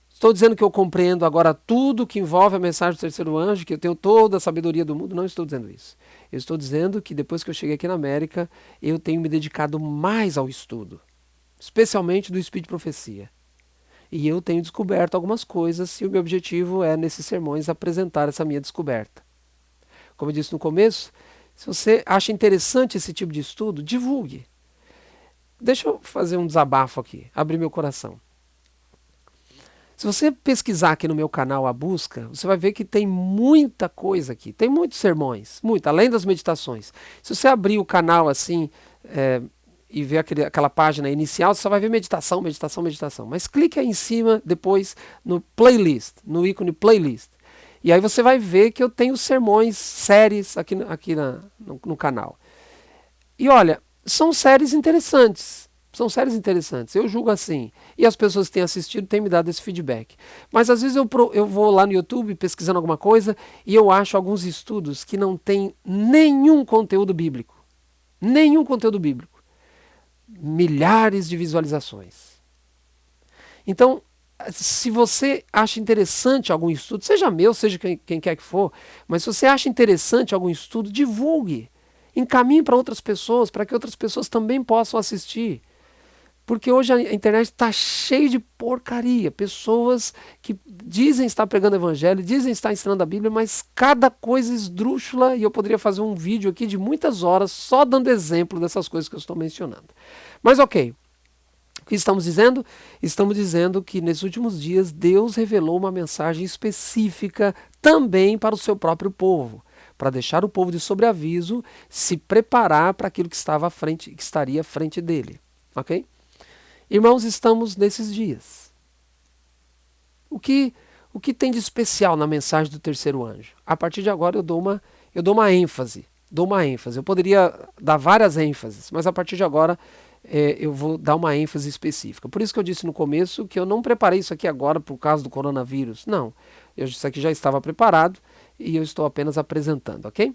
Speaker 1: Estou dizendo que eu compreendo agora tudo que envolve a mensagem do terceiro anjo, que eu tenho toda a sabedoria do mundo. Não estou dizendo isso. Eu estou dizendo que depois que eu cheguei aqui na América, eu tenho me dedicado mais ao estudo. Especialmente do Espírito de Profecia. E eu tenho descoberto algumas coisas e o meu objetivo é, nesses sermões, apresentar essa minha descoberta. Como eu disse no começo, se você acha interessante esse tipo de estudo, divulgue. Deixa eu fazer um desabafo aqui, abrir meu coração. Se você pesquisar aqui no meu canal A Busca, você vai ver que tem muita coisa aqui, tem muitos sermões, além das meditações. Se você abrir o canal assim e ver aquela página inicial, você só vai ver meditação, meditação, meditação. Mas clique aí em cima, depois, no playlist, no ícone playlist. E aí você vai ver que eu tenho sermões, séries aqui no canal. E olha, são séries interessantes. São séries interessantes, eu julgo assim. E as pessoas que têm assistido têm me dado esse feedback. Mas às vezes eu vou lá no YouTube pesquisando alguma coisa e eu acho alguns estudos que não têm nenhum conteúdo bíblico. Nenhum conteúdo bíblico. Milhares de visualizações. Então, se você acha interessante algum estudo, seja meu, seja quem quer que for, mas se você acha interessante algum estudo, divulgue. Encaminhe para outras pessoas, para que outras pessoas também possam assistir. Porque hoje a internet está cheia de porcaria. Pessoas que dizem estar pregando o evangelho, dizem estar ensinando a Bíblia, mas cada coisa esdrúxula, e eu poderia fazer um vídeo aqui de muitas horas só dando exemplo dessas coisas que eu estou mencionando. Mas ok, o que estamos dizendo? Estamos dizendo que nesses últimos dias Deus revelou uma mensagem específica também para o seu próprio povo, para deixar o povo de sobreaviso se preparar para aquilo que estava à frente, que estaria à frente dele. Ok? Irmãos, estamos nesses dias. O que tem de especial na mensagem do terceiro anjo? A partir de agora eu dou uma ênfase. Eu poderia dar várias ênfases, mas a partir de agora eu vou dar uma ênfase específica. Por isso que eu disse no começo que eu não preparei isso aqui agora por causa do coronavírus. Não, isso aqui já estava preparado e eu estou apenas apresentando, ok?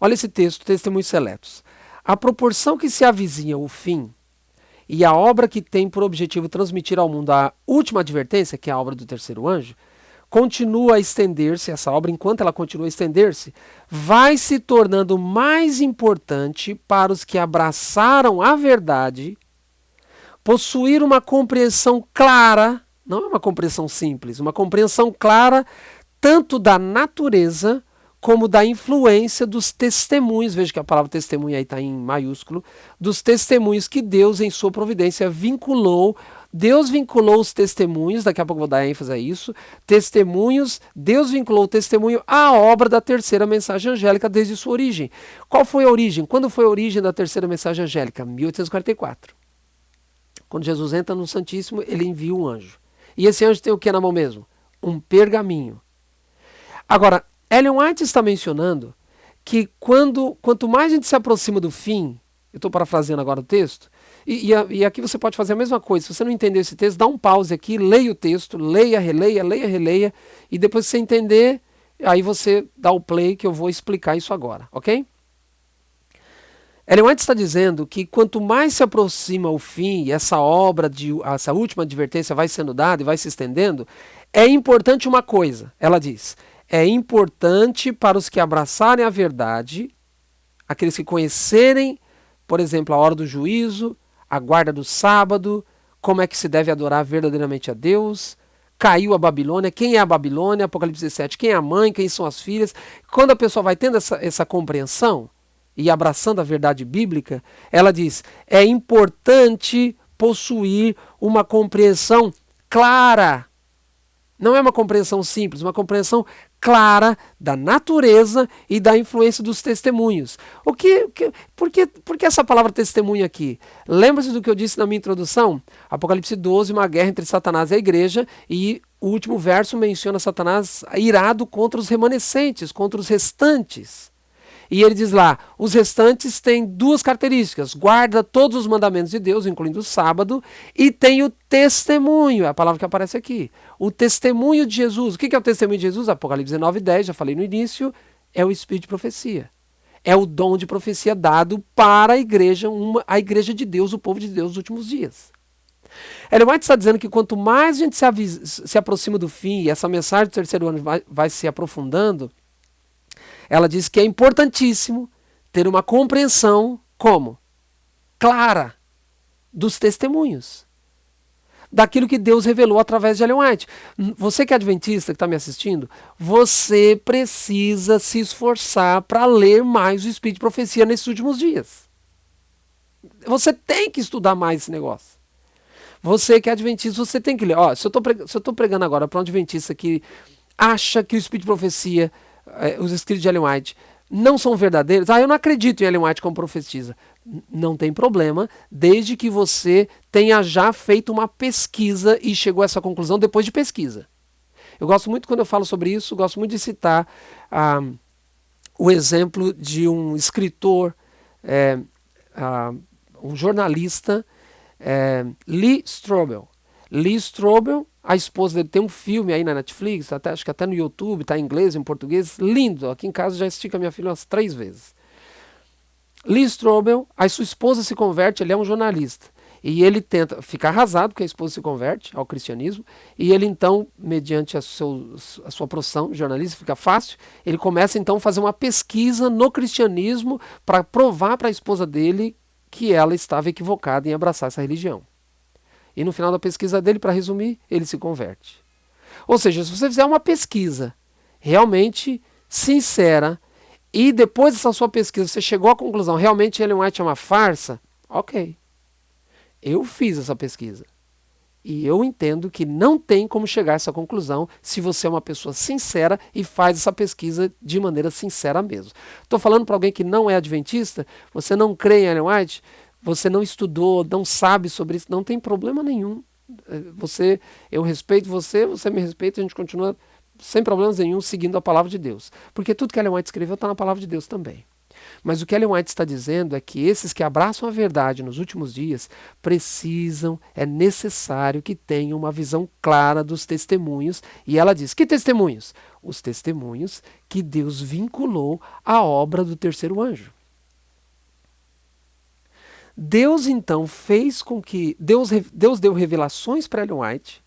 Speaker 1: Olha esse texto, Testemunhos Seletos. A proporção que se avizinha o fim e a obra que tem por objetivo transmitir ao mundo a última advertência, que é a obra do terceiro anjo, continua a estender-se, essa obra, enquanto ela continua a estender-se, vai se tornando mais importante para os que abraçaram a verdade, possuir uma compreensão clara, não é uma compreensão simples, uma compreensão clara tanto da natureza como da influência dos testemunhos, veja que a palavra testemunha aí está em maiúsculo, dos testemunhos que Deus em sua providência vinculou. Deus vinculou os testemunhos, daqui a pouco eu vou dar ênfase a isso, testemunhos, Deus vinculou o testemunho à obra da terceira mensagem angélica desde sua origem. Qual foi a origem? Quando foi a origem da terceira mensagem angélica? 1844. Quando Jesus entra no Santíssimo, ele envia um anjo. E esse anjo tem o que na mão mesmo? Um pergaminho. Agora, Ellen White está mencionando que quanto mais a gente se aproxima do fim, eu estou parafraseando agora o texto, e aqui você pode fazer a mesma coisa. Se você não entender esse texto, dá um pause aqui, leia o texto, leia, releia, e depois que você entender, aí você dá o play que eu vou explicar isso agora, ok? Ellen White está dizendo que quanto mais se aproxima o fim, e essa última advertência vai sendo dada e vai se estendendo, é importante uma coisa, ela diz, é importante para os que abraçarem a verdade, aqueles que conhecerem, por exemplo, a hora do juízo, a guarda do sábado, como é que se deve adorar verdadeiramente a Deus, caiu a Babilônia, quem é a Babilônia, Apocalipse 17, quem é a mãe, quem são as filhas. Quando a pessoa vai tendo essa compreensão e abraçando a verdade bíblica, ela diz, é importante possuir uma compreensão clara. Não é uma compreensão simples, uma compreensão clara da natureza e da influência dos testemunhos. Por que essa palavra testemunho aqui? Lembra-se do que eu disse na minha introdução? Apocalipse 12, uma guerra entre Satanás e a igreja, e o último verso menciona Satanás irado contra os remanescentes, contra os restantes. E ele diz lá, os restantes têm duas características, guarda todos os mandamentos de Deus, incluindo o sábado, e tem o testemunho, é a palavra que aparece aqui, o testemunho de Jesus. O que é o testemunho de Jesus? Apocalipse 19:10, já falei no início, é o espírito de profecia. É o dom de profecia dado para a igreja de Deus, o povo de Deus dos últimos dias. Ellen White está dizendo que quanto mais a gente se aproxima do fim, e essa mensagem do terceiro ano vai se aprofundando, ela diz que é importantíssimo ter uma compreensão, como? Clara, dos testemunhos. Daquilo que Deus revelou através de Ellen White. Você que é adventista, que está me assistindo, você precisa se esforçar para ler mais o Espírito de Profecia nesses últimos dias. Você tem que estudar mais esse negócio. Você que é adventista, você tem que ler. Se eu estou pregando agora para um adventista que acha que o Espírito de Profecia, os escritos de Ellen White, não são verdadeiros, eu não acredito em Ellen White como profetiza. Não tem problema, desde que você tenha já feito uma pesquisa e chegou a essa conclusão depois de pesquisa. Eu gosto muito, quando eu falo sobre isso, gosto muito de citar o exemplo de um escritor, um jornalista, Lee Strobel. Lee Strobel, a esposa dele, tem um filme aí na Netflix, acho que até no YouTube, está em inglês, em português, lindo. Aqui em casa já assisti com a minha filha umas 3 vezes. Lee Strobel, a sua esposa se converte, ele é um jornalista. E ele tenta ficar arrasado, porque a esposa se converte ao cristianismo, e ele então, mediante a sua profissão, jornalista, fica fácil, ele começa então a fazer uma pesquisa no cristianismo para provar para a esposa dele que ela estava equivocada em abraçar essa religião. E no final da pesquisa dele, para resumir, ele se converte. Ou seja, se você fizer uma pesquisa realmente sincera e depois dessa sua pesquisa você chegou à conclusão realmente Ellen White é uma farsa, ok. Eu fiz essa pesquisa. E eu entendo que não tem como chegar a essa conclusão se você é uma pessoa sincera e faz essa pesquisa de maneira sincera mesmo. Estou falando para alguém que não é adventista, você não crê em Ellen White, você não estudou, não sabe sobre isso, não tem problema nenhum. Eu respeito você, você me respeita, a gente continua sem problemas nenhum seguindo a palavra de Deus. Porque tudo que Ellen White escreveu está na palavra de Deus também. Mas o que Ellen White está dizendo é que esses que abraçam a verdade nos últimos dias precisam, é necessário que tenham uma visão clara dos testemunhos. E ela diz, que testemunhos? Os testemunhos que Deus vinculou à obra do terceiro anjo. Deus então fez com que, Deus deu revelações para Ellen White,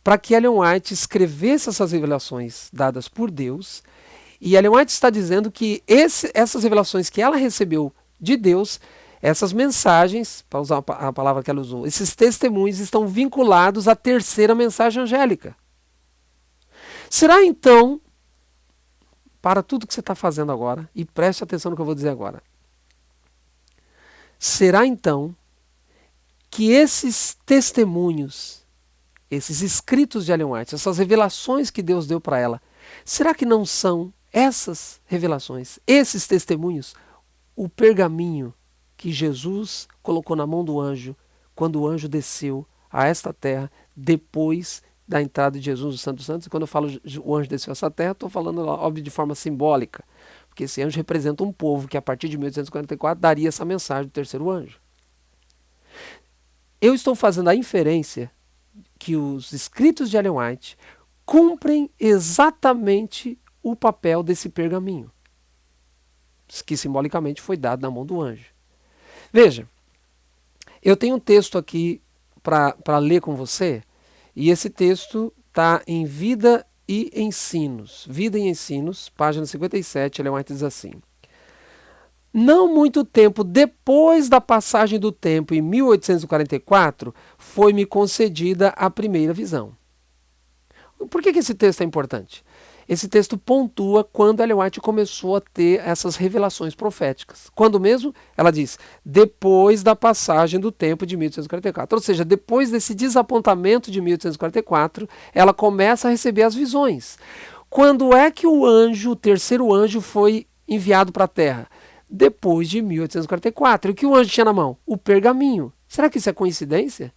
Speaker 1: para que Ellen White escrevesse essas revelações dadas por Deus. E Ellen White está dizendo que essas revelações que ela recebeu de Deus, essas mensagens, para usar a palavra que ela usou, esses testemunhos estão vinculados à terceira mensagem angélica. Será então, para tudo que você está fazendo agora, e preste atenção no que eu vou dizer agora, será então que esses testemunhos, esses escritos de Ellen White, essas revelações que Deus deu para ela, será que não são essas revelações, esses testemunhos, o pergaminho que Jesus colocou na mão do anjo quando o anjo desceu a esta terra depois da entrada de Jesus no Santo dos Santos? E quando eu falo o anjo desceu a essa terra, estou falando, óbvio, de forma simbólica, porque esse anjo representa um povo que a partir de 1844 daria essa mensagem do terceiro anjo. Eu estou fazendo a inferência que os escritos de Ellen White cumprem exatamente o papel desse pergaminho, que simbolicamente foi dado na mão do anjo. Veja, eu tenho um texto aqui para ler com você, e esse texto está em Vida e Ensinos. Vida e Ensinos, página 57, Ellen White diz assim: não muito tempo depois da passagem do tempo, em 1844, foi-me concedida a primeira visão. Por que esse texto é importante? Esse texto pontua quando Ellen White começou a ter essas revelações proféticas. Quando mesmo? Ela diz, depois da passagem do tempo de 1844. Ou seja, depois desse desapontamento de 1844, ela começa a receber as visões. Quando é que o anjo, o terceiro anjo, foi enviado para a Terra? Depois de 1844. E o que o anjo tinha na mão? O pergaminho. Será que isso é coincidência?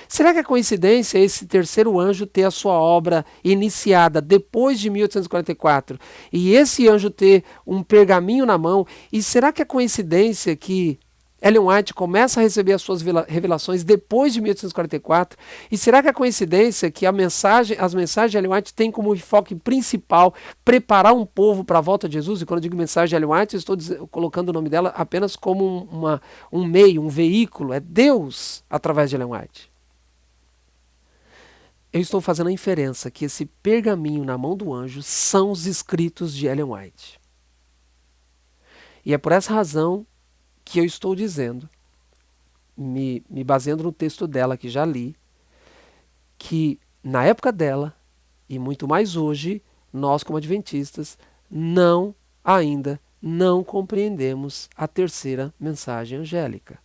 Speaker 1: Será que é coincidência esse terceiro anjo ter a sua obra iniciada depois de 1844 e esse anjo ter um pergaminho na mão? E será que é coincidência que Ellen White começa a receber as suas revelações depois de 1844? E será que é coincidência que as mensagens de Ellen White têm como enfoque principal preparar um povo para a volta de Jesus? E quando eu digo mensagem de Ellen White, eu estou colocando o nome dela apenas como um meio, um veículo. É Deus através de Ellen White. Eu estou fazendo a inferência que esse pergaminho na mão do anjo são os escritos de Ellen White. E é por essa razão que eu estou dizendo, me baseando no texto dela que já li, que na época dela, e muito mais hoje, nós como adventistas, ainda não compreendemos a terceira mensagem angélica.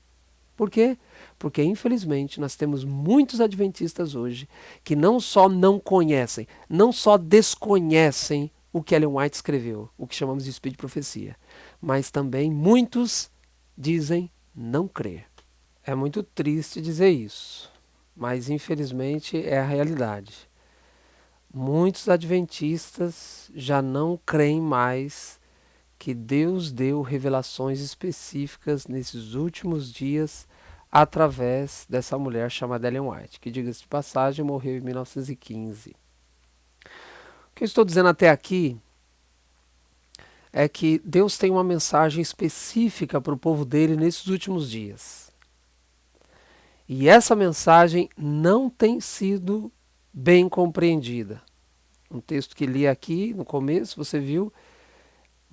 Speaker 1: Por quê? Porque, infelizmente, nós temos muitos adventistas hoje que não só não conhecem, não só desconhecem o que Ellen White escreveu, o que chamamos de espírito de profecia, mas também muitos dizem não crer. É muito triste dizer isso, mas infelizmente é a realidade. Muitos adventistas já não creem mais que Deus deu revelações específicas nesses últimos dias através dessa mulher chamada Ellen White, que, diga-se de passagem, morreu em 1915. O que eu estou dizendo até aqui é que Deus tem uma mensagem específica para o povo dele nesses últimos dias. E essa mensagem não tem sido bem compreendida. Um texto que li aqui no começo, você viu,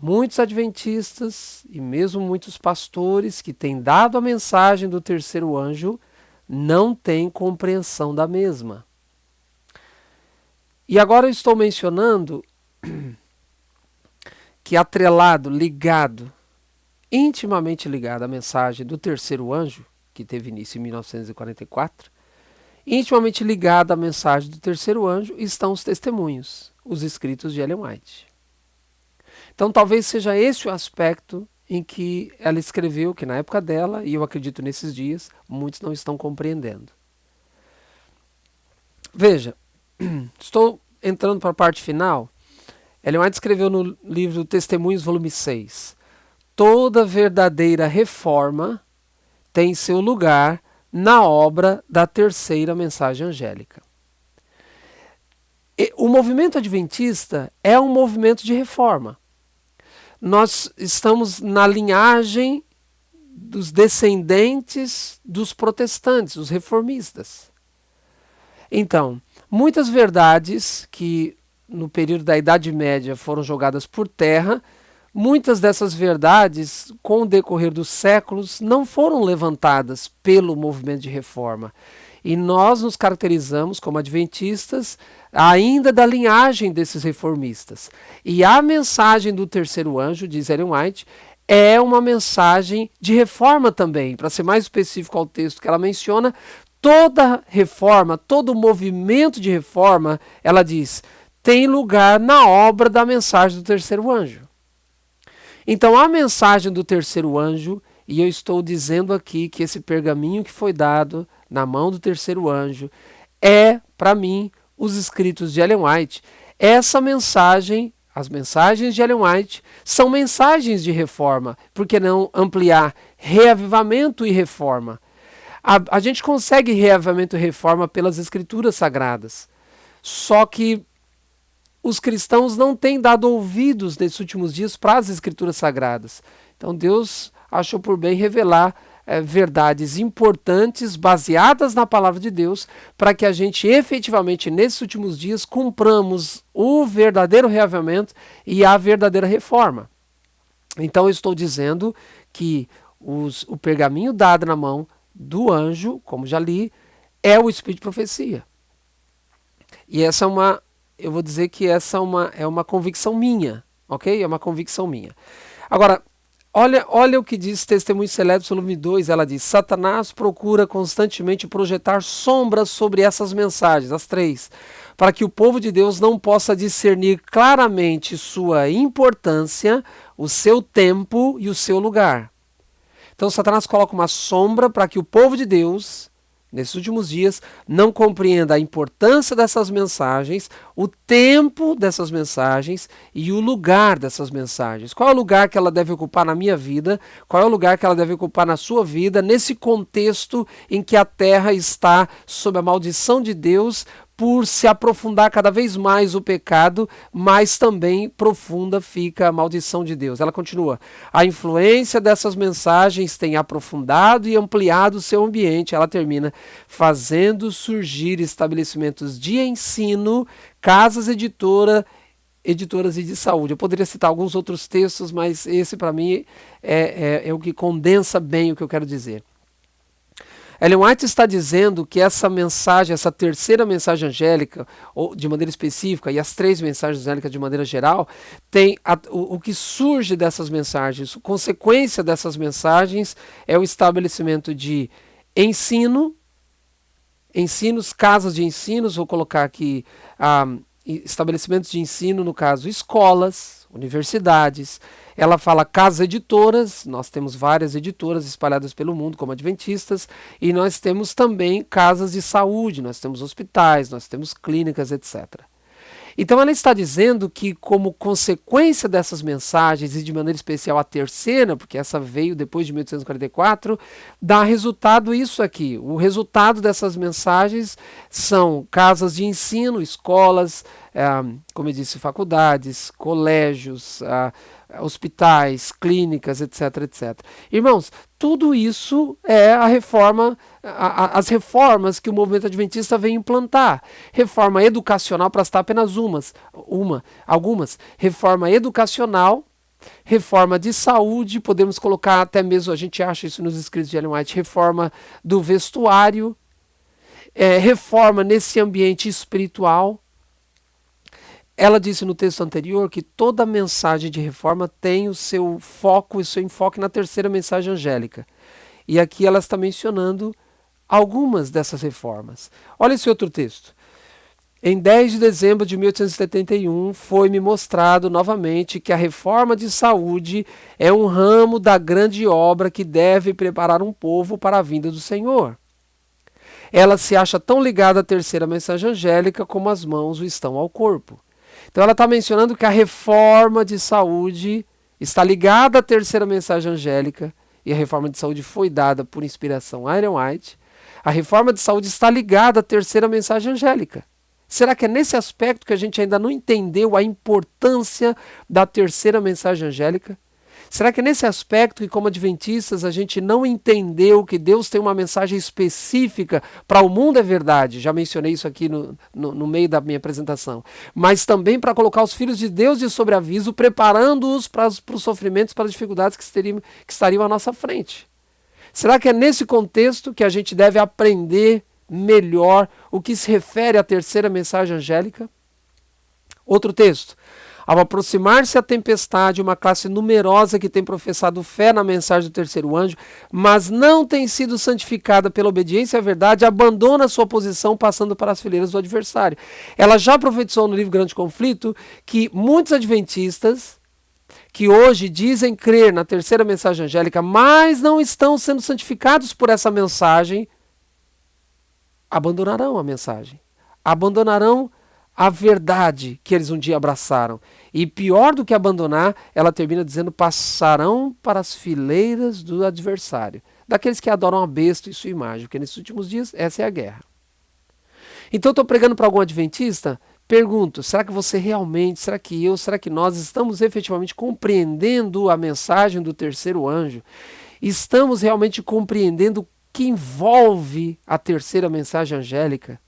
Speaker 1: muitos adventistas e mesmo muitos pastores que têm dado a mensagem do terceiro anjo não têm compreensão da mesma. E agora eu estou mencionando que atrelado, ligado, intimamente ligado à mensagem do terceiro anjo, que teve início em 1944, intimamente ligado à mensagem do terceiro anjo estão os testemunhos, os escritos de Ellen White. Então talvez seja esse o aspecto em que ela escreveu, que na época dela, e eu acredito nesses dias, muitos não estão compreendendo. Veja, estou entrando para a parte final. Ellen White escreveu no livro Testemunhos, volume 6, toda verdadeira reforma tem seu lugar na obra da terceira mensagem angélica. O movimento adventista é um movimento de reforma. Nós estamos na linhagem dos descendentes dos protestantes, os reformistas. Então, muitas verdades que no período da Idade Média foram jogadas por terra, muitas dessas verdades, com o decorrer dos séculos, não foram levantadas pelo movimento de reforma. E nós nos caracterizamos como adventistas ainda da linhagem desses reformistas. E a mensagem do terceiro anjo, diz Ellen White, é uma mensagem de reforma também. Para ser mais específico ao texto que ela menciona, toda reforma, todo movimento de reforma, ela diz, tem lugar na obra da mensagem do terceiro anjo. Então a mensagem do terceiro anjo, e eu estou dizendo aqui que esse pergaminho que foi dado na mão do terceiro anjo é, para mim, os escritos de Ellen White. Essa mensagem, as mensagens de Ellen White, são mensagens de reforma. Por que não ampliar reavivamento e reforma? A gente consegue reavivamento e reforma pelas escrituras sagradas. Só que os cristãos não têm dado ouvidos nesses últimos dias para as escrituras sagradas. Então Deus achou por bem revelar verdades importantes, baseadas na palavra de Deus, para que a gente efetivamente, nesses últimos dias, cumpramos o verdadeiro reavivamento e a verdadeira reforma. Então eu estou dizendo que o pergaminho dado na mão do anjo, como já li, é o Espírito de profecia. E essa é uma, eu vou dizer que essa é uma convicção minha, ok? É uma convicção minha. Agora, olha o que diz Testemunhos Seletos, volume 2, ela diz, Satanás procura constantemente projetar sombras sobre essas mensagens, as três, para que o povo de Deus não possa discernir claramente sua importância, o seu tempo e o seu lugar. Então Satanás coloca uma sombra para que o povo de Deus, nesses últimos dias, não compreenda a importância dessas mensagens, o tempo dessas mensagens e o lugar dessas mensagens. Qual é o lugar que ela deve ocupar na minha vida? Qual é o lugar que ela deve ocupar na sua vida, nesse contexto em que a terra está sob a maldição de Deus, por se aprofundar cada vez mais o pecado, mas também profunda fica a maldição de Deus. Ela continua, a influência dessas mensagens tem aprofundado e ampliado o seu ambiente. Ela termina, fazendo surgir estabelecimentos de ensino, casas editoras e de saúde. Eu poderia citar alguns outros textos, mas esse para mim é o que condensa bem o que eu quero dizer. Ellen White está dizendo que essa mensagem, essa terceira mensagem angélica, ou de maneira específica, e as três mensagens angélicas de maneira geral, tem o que surge dessas mensagens, a consequência dessas mensagens é o estabelecimento de ensinos, casas de ensinos, vou colocar aqui estabelecimentos de ensino, no caso escolas, universidades. Ela fala casas editoras, nós temos várias editoras espalhadas pelo mundo como adventistas, e nós temos também casas de saúde, nós temos hospitais, nós temos clínicas, etc. Então ela está dizendo que, como consequência dessas mensagens, e de maneira especial a terceira, porque essa veio depois de 1844, dá resultado isso aqui. O resultado dessas mensagens são casas de ensino, escolas, como eu disse, faculdades, colégios, hospitais, clínicas, etc, etc. Irmãos, tudo isso é a reforma, as reformas que o movimento adventista vem implantar. Reforma educacional, para citar apenas algumas. Reforma educacional, reforma de saúde, podemos colocar até mesmo, a gente acha isso nos escritos de Ellen White, reforma do vestuário, reforma nesse ambiente espiritual. Ela disse no texto anterior que toda mensagem de reforma tem o seu foco, o seu enfoque na terceira mensagem angélica. E aqui ela está mencionando algumas dessas reformas. Olha esse outro texto. Em 10 de dezembro de 1871, foi-me mostrado novamente que a reforma de saúde é um ramo da grande obra que deve preparar um povo para a vinda do Senhor. Ela se acha tão ligada à terceira mensagem angélica como as mãos o estão ao corpo. Então ela está mencionando que a reforma de saúde está ligada à terceira mensagem angélica, e a reforma de saúde foi dada por inspiração Ellen White. A reforma de saúde está ligada à terceira mensagem angélica. Será que é nesse aspecto que a gente ainda não entendeu a importância da terceira mensagem angélica? Será que é nesse aspecto que, como adventistas, a gente não entendeu que Deus tem uma mensagem específica para o mundo? É verdade, já mencionei isso aqui no meio da minha apresentação. Mas também para colocar os filhos de Deus de sobreaviso, preparando-os para os sofrimentos, para as dificuldades que estariam à nossa frente. Será que é nesse contexto que a gente deve aprender melhor o que se refere à terceira mensagem angélica? Outro texto. Ao aproximar-se a tempestade, uma classe numerosa que tem professado fé na mensagem do terceiro anjo, mas não tem sido santificada pela obediência à verdade, abandona sua posição passando para as fileiras do adversário. Ela já profetizou no livro Grande Conflito que muitos adventistas que hoje dizem crer na terceira mensagem angélica, mas não estão sendo santificados por essa mensagem, abandonarão a mensagem, abandonarão a verdade que eles um dia abraçaram. E pior do que abandonar, ela termina dizendo, passarão para as fileiras do adversário, daqueles que adoram a besta e sua imagem, porque nesses últimos dias essa é a guerra. Então estou pregando para algum adventista, pergunto, será que você realmente, será que nós estamos efetivamente compreendendo a mensagem do terceiro anjo? Estamos realmente compreendendo que envolve a terceira mensagem angélica?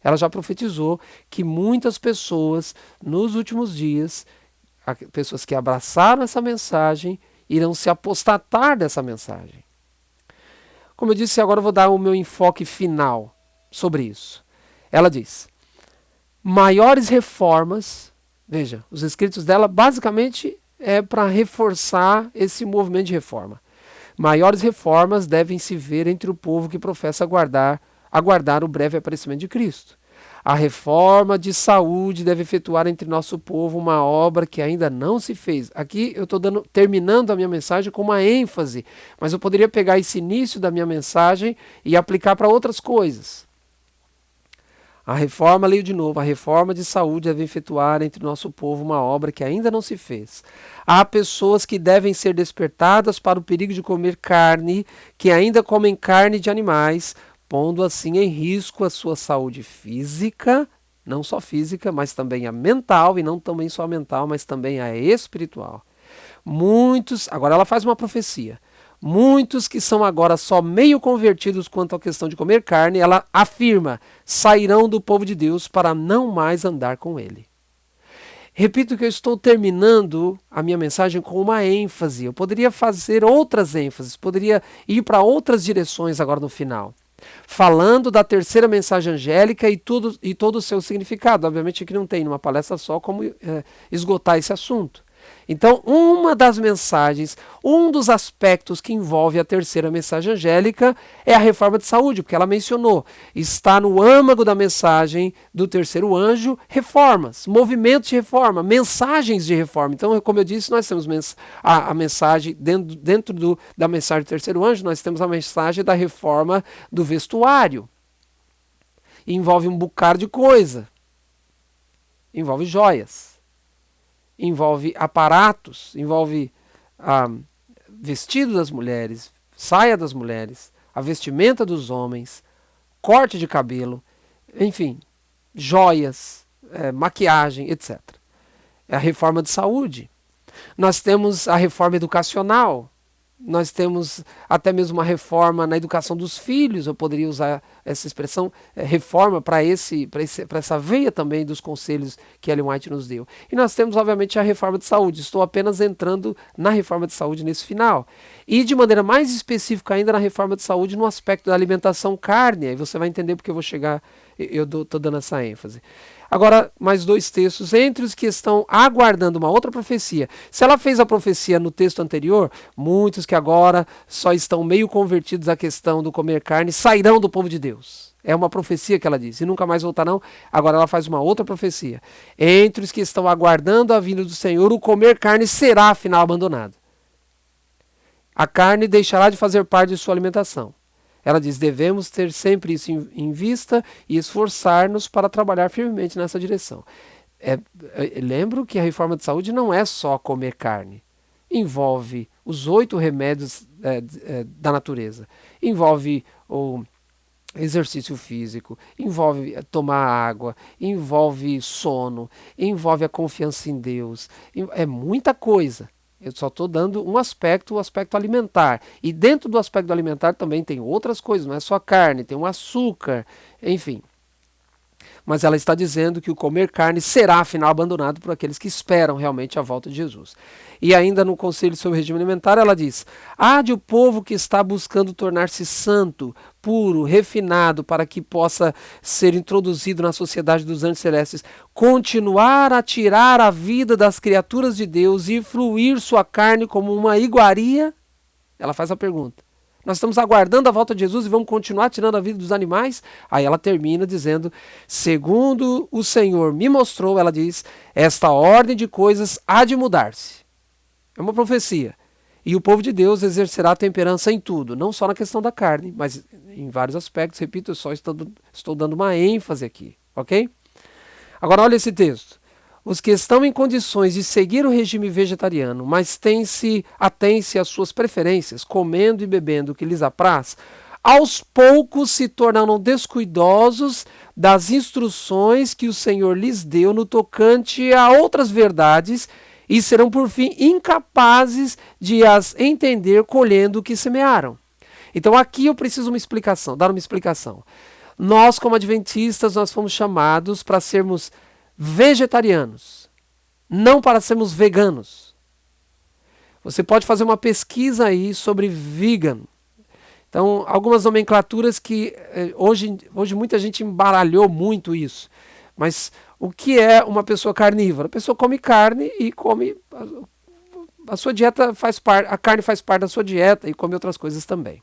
Speaker 1: Ela já profetizou que muitas pessoas, nos últimos dias, pessoas que abraçaram essa mensagem, irão se apostatar dessa mensagem. Como eu disse, agora eu vou dar o meu enfoque final sobre isso. Ela diz, maiores reformas, veja, os escritos dela basicamente é para reforçar esse movimento de reforma. Maiores reformas devem se ver entre o povo que professa aguardar o breve aparecimento de Cristo. A reforma de saúde deve efetuar entre nosso povo uma obra que ainda não se fez. Aqui eu estou terminando a minha mensagem com uma ênfase, mas eu poderia pegar esse início da minha mensagem e aplicar para outras coisas. A reforma, leio de novo, a reforma de saúde deve efetuar entre nosso povo uma obra que ainda não se fez. Há pessoas que devem ser despertadas para o perigo de comer carne, que ainda comem carne de animais, pondo assim em risco a sua saúde física, não só física, mas também a mental, e não também só a mental, mas também a espiritual. Agora ela faz uma profecia. Muitos que são agora só meio convertidos quanto à questão de comer carne, ela afirma, sairão do povo de Deus para não mais andar com ele. Repito que eu estou terminando a minha mensagem com uma ênfase. Eu poderia fazer outras ênfases, poderia ir para outras direções agora no final. Falando da terceira mensagem angélica e todo o seu significado. Obviamente aqui não tem numa palestra só como esgotar esse assunto. Então, uma das mensagens, um dos aspectos que envolve a terceira mensagem angélica é a reforma de saúde, porque ela mencionou, está no âmago da mensagem do terceiro anjo, reformas, movimentos de reforma, mensagens de reforma. Então, como eu disse, nós temos a mensagem, dentro da mensagem do terceiro anjo, nós temos a mensagem da reforma do vestuário. Envolve um bocado de coisa, envolve joias. Envolve aparatos, envolve vestido das mulheres, saia das mulheres, a vestimenta dos homens, corte de cabelo, enfim, joias, maquiagem, etc. É a reforma de saúde. Nós temos a reforma educacional, nós temos até mesmo uma reforma na educação dos filhos, eu poderia usar essa expressão reforma para essa veia também dos conselhos que Ellen White nos deu. E nós temos, obviamente, a reforma de saúde. Estou apenas entrando na reforma de saúde nesse final. E de maneira mais específica ainda na reforma de saúde no aspecto da alimentação carne. Aí você vai entender porque eu vou chegar, eu estou dando essa ênfase. Agora, mais 2 textos, entre os que estão aguardando uma outra profecia. Se ela fez a profecia no texto anterior, muitos que agora só estão meio convertidos à questão do comer carne sairão do povo de Deus. É uma profecia que ela diz, e nunca mais voltarão. Agora ela faz uma outra profecia. Entre os que estão aguardando a vinda do Senhor, o comer carne será afinal abandonado. A carne deixará de fazer parte de sua alimentação. Ela diz, devemos ter sempre isso em vista e esforçar-nos para trabalhar firmemente nessa direção. Lembro que a reforma de saúde não é só comer carne. Envolve os 8 remédios da natureza. Envolve o exercício físico, envolve tomar água, envolve sono, envolve a confiança em Deus. É muita coisa. Eu só estou dando um aspecto, o aspecto alimentar. E dentro do aspecto alimentar também tem outras coisas, não é só carne, tem o açúcar, enfim. Mas ela está dizendo que o comer carne será, afinal, abandonado por aqueles que esperam realmente a volta de Jesus. E ainda no Conselho sobre o Regime Alimentar, ela diz, há de o povo que está buscando tornar-se santo, puro, refinado, para que possa ser introduzido na sociedade dos anjos celestes, continuar a tirar a vida das criaturas de Deus e fluir sua carne como uma iguaria? Ela faz a pergunta. Nós estamos aguardando a volta de Jesus e vamos continuar tirando a vida dos animais? Aí ela termina dizendo, segundo o Senhor me mostrou, ela diz, esta ordem de coisas há de mudar-se. É uma profecia. E o povo de Deus exercerá temperança em tudo, não só na questão da carne, mas em vários aspectos. Repito, eu só estou dando uma ênfase aqui, ok? Agora olha esse texto. Os que estão em condições de seguir o regime vegetariano, mas atêm-se às suas preferências, comendo e bebendo o que lhes apraz, aos poucos se tornarão descuidosos das instruções que o Senhor lhes deu no tocante a outras verdades e serão, por fim, incapazes de as entender colhendo o que semearam. Então aqui eu preciso dar uma explicação. Nós, como adventistas, nós fomos chamados para sermos vegetarianos, não para sermos veganos. Você pode fazer uma pesquisa aí sobre vegan. Então, algumas nomenclaturas que hoje muita gente embaralhou muito isso. Mas o que é uma pessoa carnívora? A pessoa come carne e come... A sua dieta faz parte... A carne faz parte da sua dieta e come outras coisas também.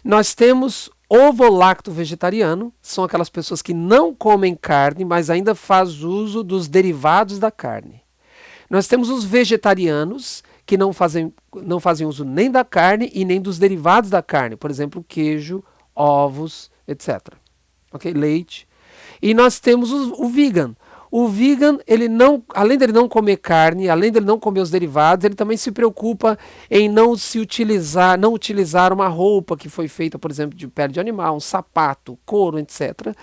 Speaker 1: Nós temos ovo-lacto vegetariano, são aquelas pessoas que não comem carne, mas ainda faz uso dos derivados da carne. Nós temos os vegetarianos, que não fazem uso nem da carne e nem dos derivados da carne, por exemplo, queijo, ovos, etc. Okay? Leite. E nós temos o vegan. O vegan, além dele não comer carne, além dele não comer os derivados, ele também se preocupa em não utilizar uma roupa que foi feita, por exemplo, de pele de animal, um sapato, couro, etc.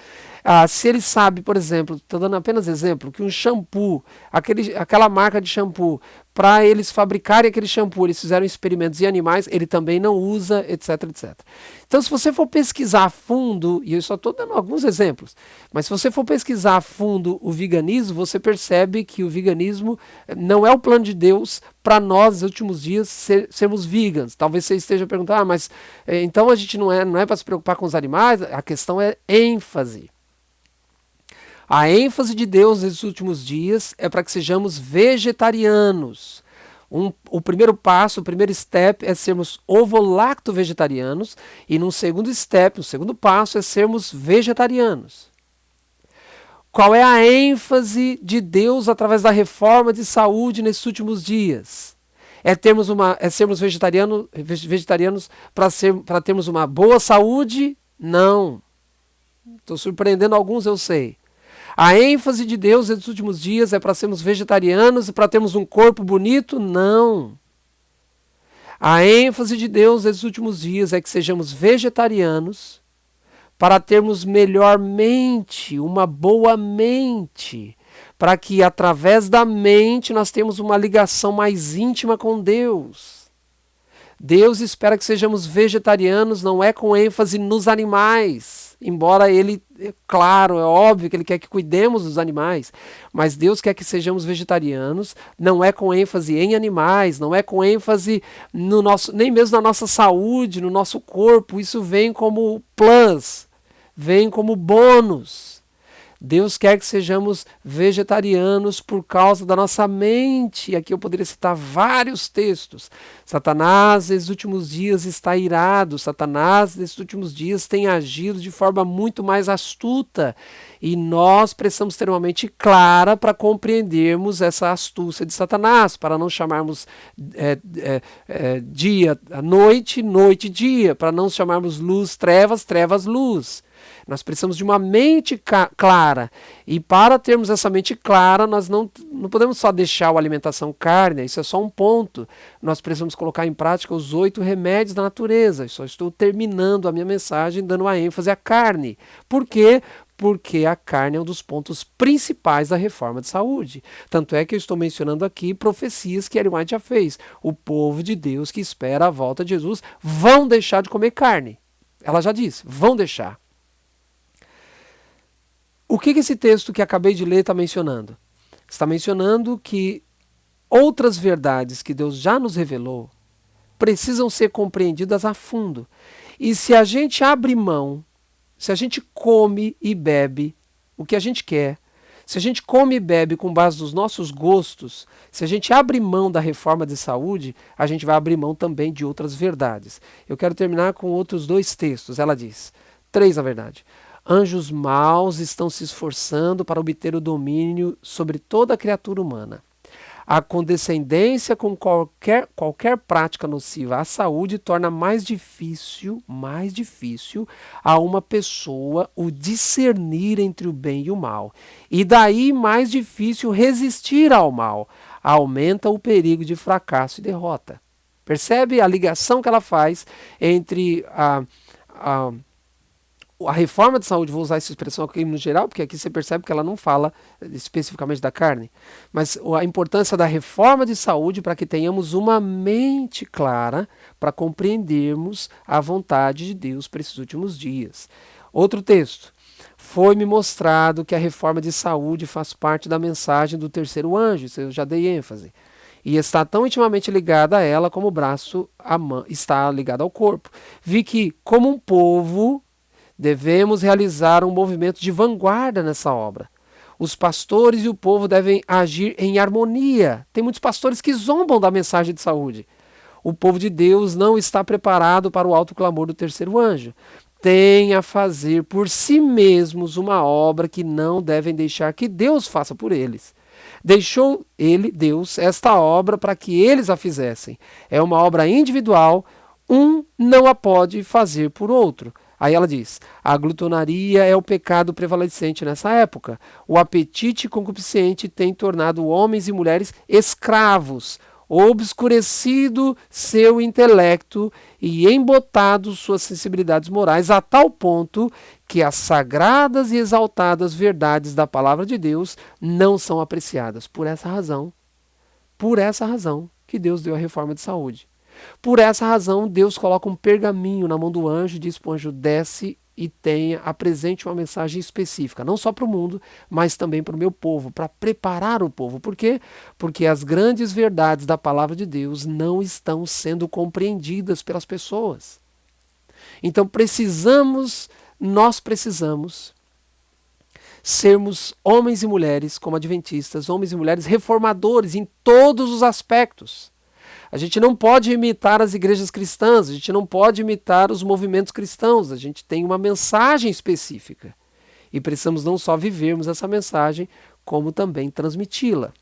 Speaker 1: Se ele sabe, por exemplo, estou dando apenas exemplo, que um shampoo, aquela marca de shampoo, para eles fabricarem aquele shampoo, eles fizeram experimentos em animais, ele também não usa, etc, etc. Então, se você for pesquisar a fundo, e eu só estou dando alguns exemplos, mas se você for pesquisar a fundo o veganismo, você percebe que o veganismo não é o plano de Deus para nós, nos últimos dias, sermos vegans. Talvez você esteja perguntando, mas então a gente não é para se preocupar com os animais? A questão é ênfase. A ênfase de Deus nesses últimos dias é para que sejamos vegetarianos. O primeiro passo, o primeiro step é sermos ovo-lacto vegetarianos e no segundo passo é sermos vegetarianos. Qual é a ênfase de Deus através da reforma de saúde nesses últimos dias? Sermos vegetarianos para termos uma boa saúde? Não. Estou surpreendendo alguns, eu sei. A ênfase de Deus nos últimos dias é para sermos vegetarianos e para termos um corpo bonito? Não. A ênfase de Deus nesses últimos dias é que sejamos vegetarianos para termos melhor mente, uma boa mente, para que através da mente nós temos uma ligação mais íntima com Deus. Deus espera que sejamos vegetarianos, não é com ênfase nos animais. Embora ele, é claro, é óbvio que ele quer que cuidemos dos animais, mas Deus quer que sejamos vegetarianos, não é com ênfase em animais, não é com ênfase no nosso, nem mesmo na nossa saúde, no nosso corpo. Isso vem como plus, vem como bônus. Deus quer que sejamos vegetarianos por causa da nossa mente. E aqui eu poderia citar vários textos. Satanás, nesses últimos dias, está irado. Satanás, nesses últimos dias, tem agido de forma muito mais astuta. E nós precisamos ter uma mente clara para compreendermos essa astúcia de Satanás, para não chamarmos dia a noite, noite dia, para não chamarmos luz trevas, trevas luz. Nós precisamos de uma mente clara. E para termos essa mente clara, nós não podemos só deixar a alimentação carne, isso é só um ponto. Nós precisamos colocar em prática os 8 remédios da natureza. Eu só estou terminando a minha mensagem dando a ênfase à carne. Por quê? Porque a carne é um dos pontos principais da reforma de saúde. Tanto é que eu estou mencionando aqui profecias que Ellen White já fez. O povo de Deus que espera a volta de Jesus vão deixar de comer carne. Ela já disse, vão deixar. O que esse texto que acabei de ler está mencionando? Está mencionando que outras verdades que Deus já nos revelou precisam ser compreendidas a fundo. E se a gente abre mão, se a gente come e bebe o que a gente quer, se a gente come e bebe com base nos nossos gostos, se a gente abre mão da reforma de saúde, a gente vai abrir mão também de outras verdades. Eu quero terminar com outros 2 textos. Ela diz, 3 na verdade. Anjos maus estão se esforçando para obter o domínio sobre toda a criatura humana. A condescendência com qualquer prática nociva à saúde torna mais difícil a uma pessoa o discernir entre o bem e o mal. E daí mais difícil resistir ao mal. Aumenta o perigo de fracasso e derrota. Percebe a ligação que ela faz entre a reforma de saúde, vou usar essa expressão aqui no geral, porque aqui você percebe que ela não fala especificamente da carne, mas a importância da reforma de saúde para que tenhamos uma mente clara para compreendermos a vontade de Deus para esses últimos dias. Outro texto. Foi-me mostrado que a reforma de saúde faz parte da mensagem do terceiro anjo, isso eu já dei ênfase. E está tão intimamente ligada a ela como o braço está ligado ao corpo. Vi que, como um povo, devemos realizar um movimento de vanguarda nessa obra. Os pastores e o povo devem agir em harmonia. Tem muitos pastores que zombam da mensagem de saúde. O povo de Deus não está preparado para o alto clamor do terceiro anjo. Tem a fazer por si mesmos uma obra que não devem deixar que Deus faça por eles. Deixou Deus, esta obra para que eles a fizessem. É uma obra individual, um não a pode fazer por outro. Aí ela diz, a glutonaria é o pecado prevalecente nessa época. O apetite concupiscente tem tornado homens e mulheres escravos, obscurecido seu intelecto e embotado suas sensibilidades morais a tal ponto que as sagradas e exaltadas verdades da palavra de Deus não são apreciadas. Por essa razão que Deus deu a reforma de saúde. Por essa razão, Deus coloca um pergaminho na mão do anjo e diz para o anjo, desce e apresente uma mensagem específica, não só para o mundo, mas também para o meu povo, para preparar o povo. Por quê? Porque as grandes verdades da palavra de Deus não estão sendo compreendidas pelas pessoas. Então nós precisamos sermos homens e mulheres como adventistas, homens e mulheres reformadores em todos os aspectos. A gente não pode imitar as igrejas cristãs, a gente não pode imitar os movimentos cristãos, a gente tem uma mensagem específica. E precisamos não só vivermos essa mensagem, como também transmiti-la.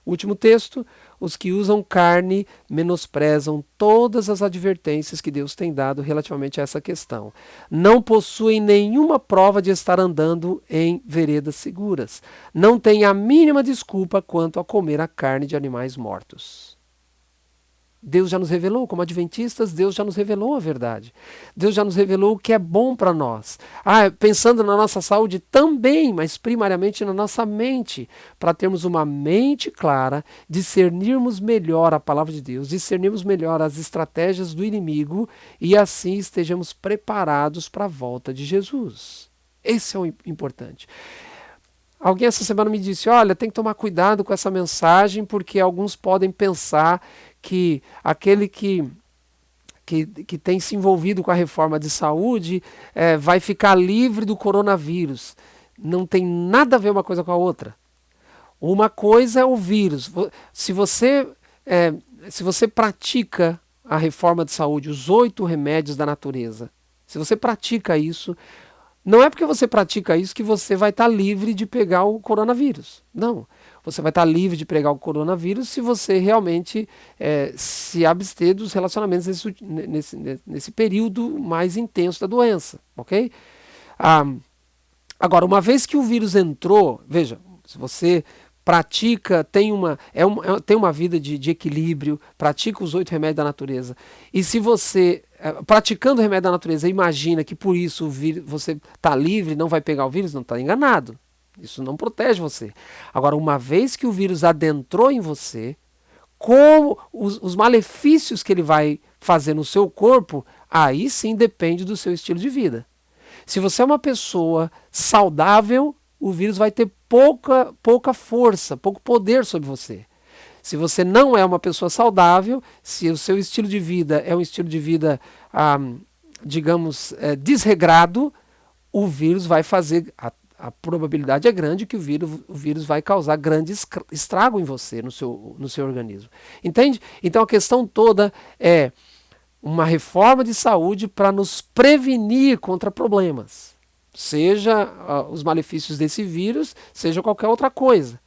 Speaker 1: Último texto, os que usam carne menosprezam todas as advertências que Deus tem dado relativamente a essa questão. Não possuem nenhuma prova de estar andando em veredas seguras. Não têm a mínima desculpa quanto a comer a carne de animais mortos. Deus já nos revelou, como adventistas, Deus já nos revelou a verdade. Deus já nos revelou o que é bom para nós. Pensando na nossa saúde também, mas primariamente na nossa mente, para termos uma mente clara, discernirmos melhor a palavra de Deus, discernirmos melhor as estratégias do inimigo e assim estejamos preparados para a volta de Jesus. Esse é o importante. Alguém essa semana me disse, olha, tem que tomar cuidado com essa mensagem, porque alguns podem pensar que aquele que tem se envolvido com a reforma de saúde vai ficar livre do coronavírus. Não tem nada a ver uma coisa com a outra. Uma coisa é o vírus. Se você pratica a reforma de saúde, os 8 remédios da natureza, se você pratica isso, não é porque você pratica isso que você vai estar livre de pegar o coronavírus. Não. Você vai estar livre de pegar o coronavírus se você realmente se abster dos relacionamentos nesse período mais intenso da doença. Ok? Agora, uma vez que o vírus entrou, veja, se você pratica, tem uma vida de equilíbrio, pratica os 8 remédios da natureza, e se você, praticando o remédio da natureza, imagina que por isso você está livre, não vai pegar o vírus, não está enganado. Isso não protege você. Agora, uma vez que o vírus adentrou em você, como os malefícios que ele vai fazer no seu corpo, aí sim depende do seu estilo de vida. Se você é uma pessoa saudável, o vírus vai ter pouca força, pouco poder sobre você. Se você não é uma pessoa saudável, se o seu estilo de vida é um estilo de vida, digamos, desregrado, o vírus vai fazer, a probabilidade é grande que o vírus vai causar grande estrago em você, no seu organismo. Entende? Então a questão toda é uma reforma de saúde para nos prevenir contra problemas. Seja os malefícios desse vírus, seja qualquer outra coisa.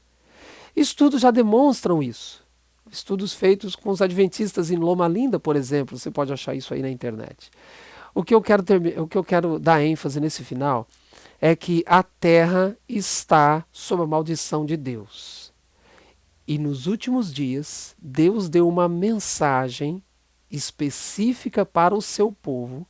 Speaker 1: Estudos já demonstram isso. Estudos feitos com os adventistas em Loma Linda, por exemplo, você pode achar isso aí na internet. O que eu quero dar ênfase nesse final é que a terra está sob a maldição de Deus. E nos últimos dias, Deus deu uma mensagem específica para o seu povo,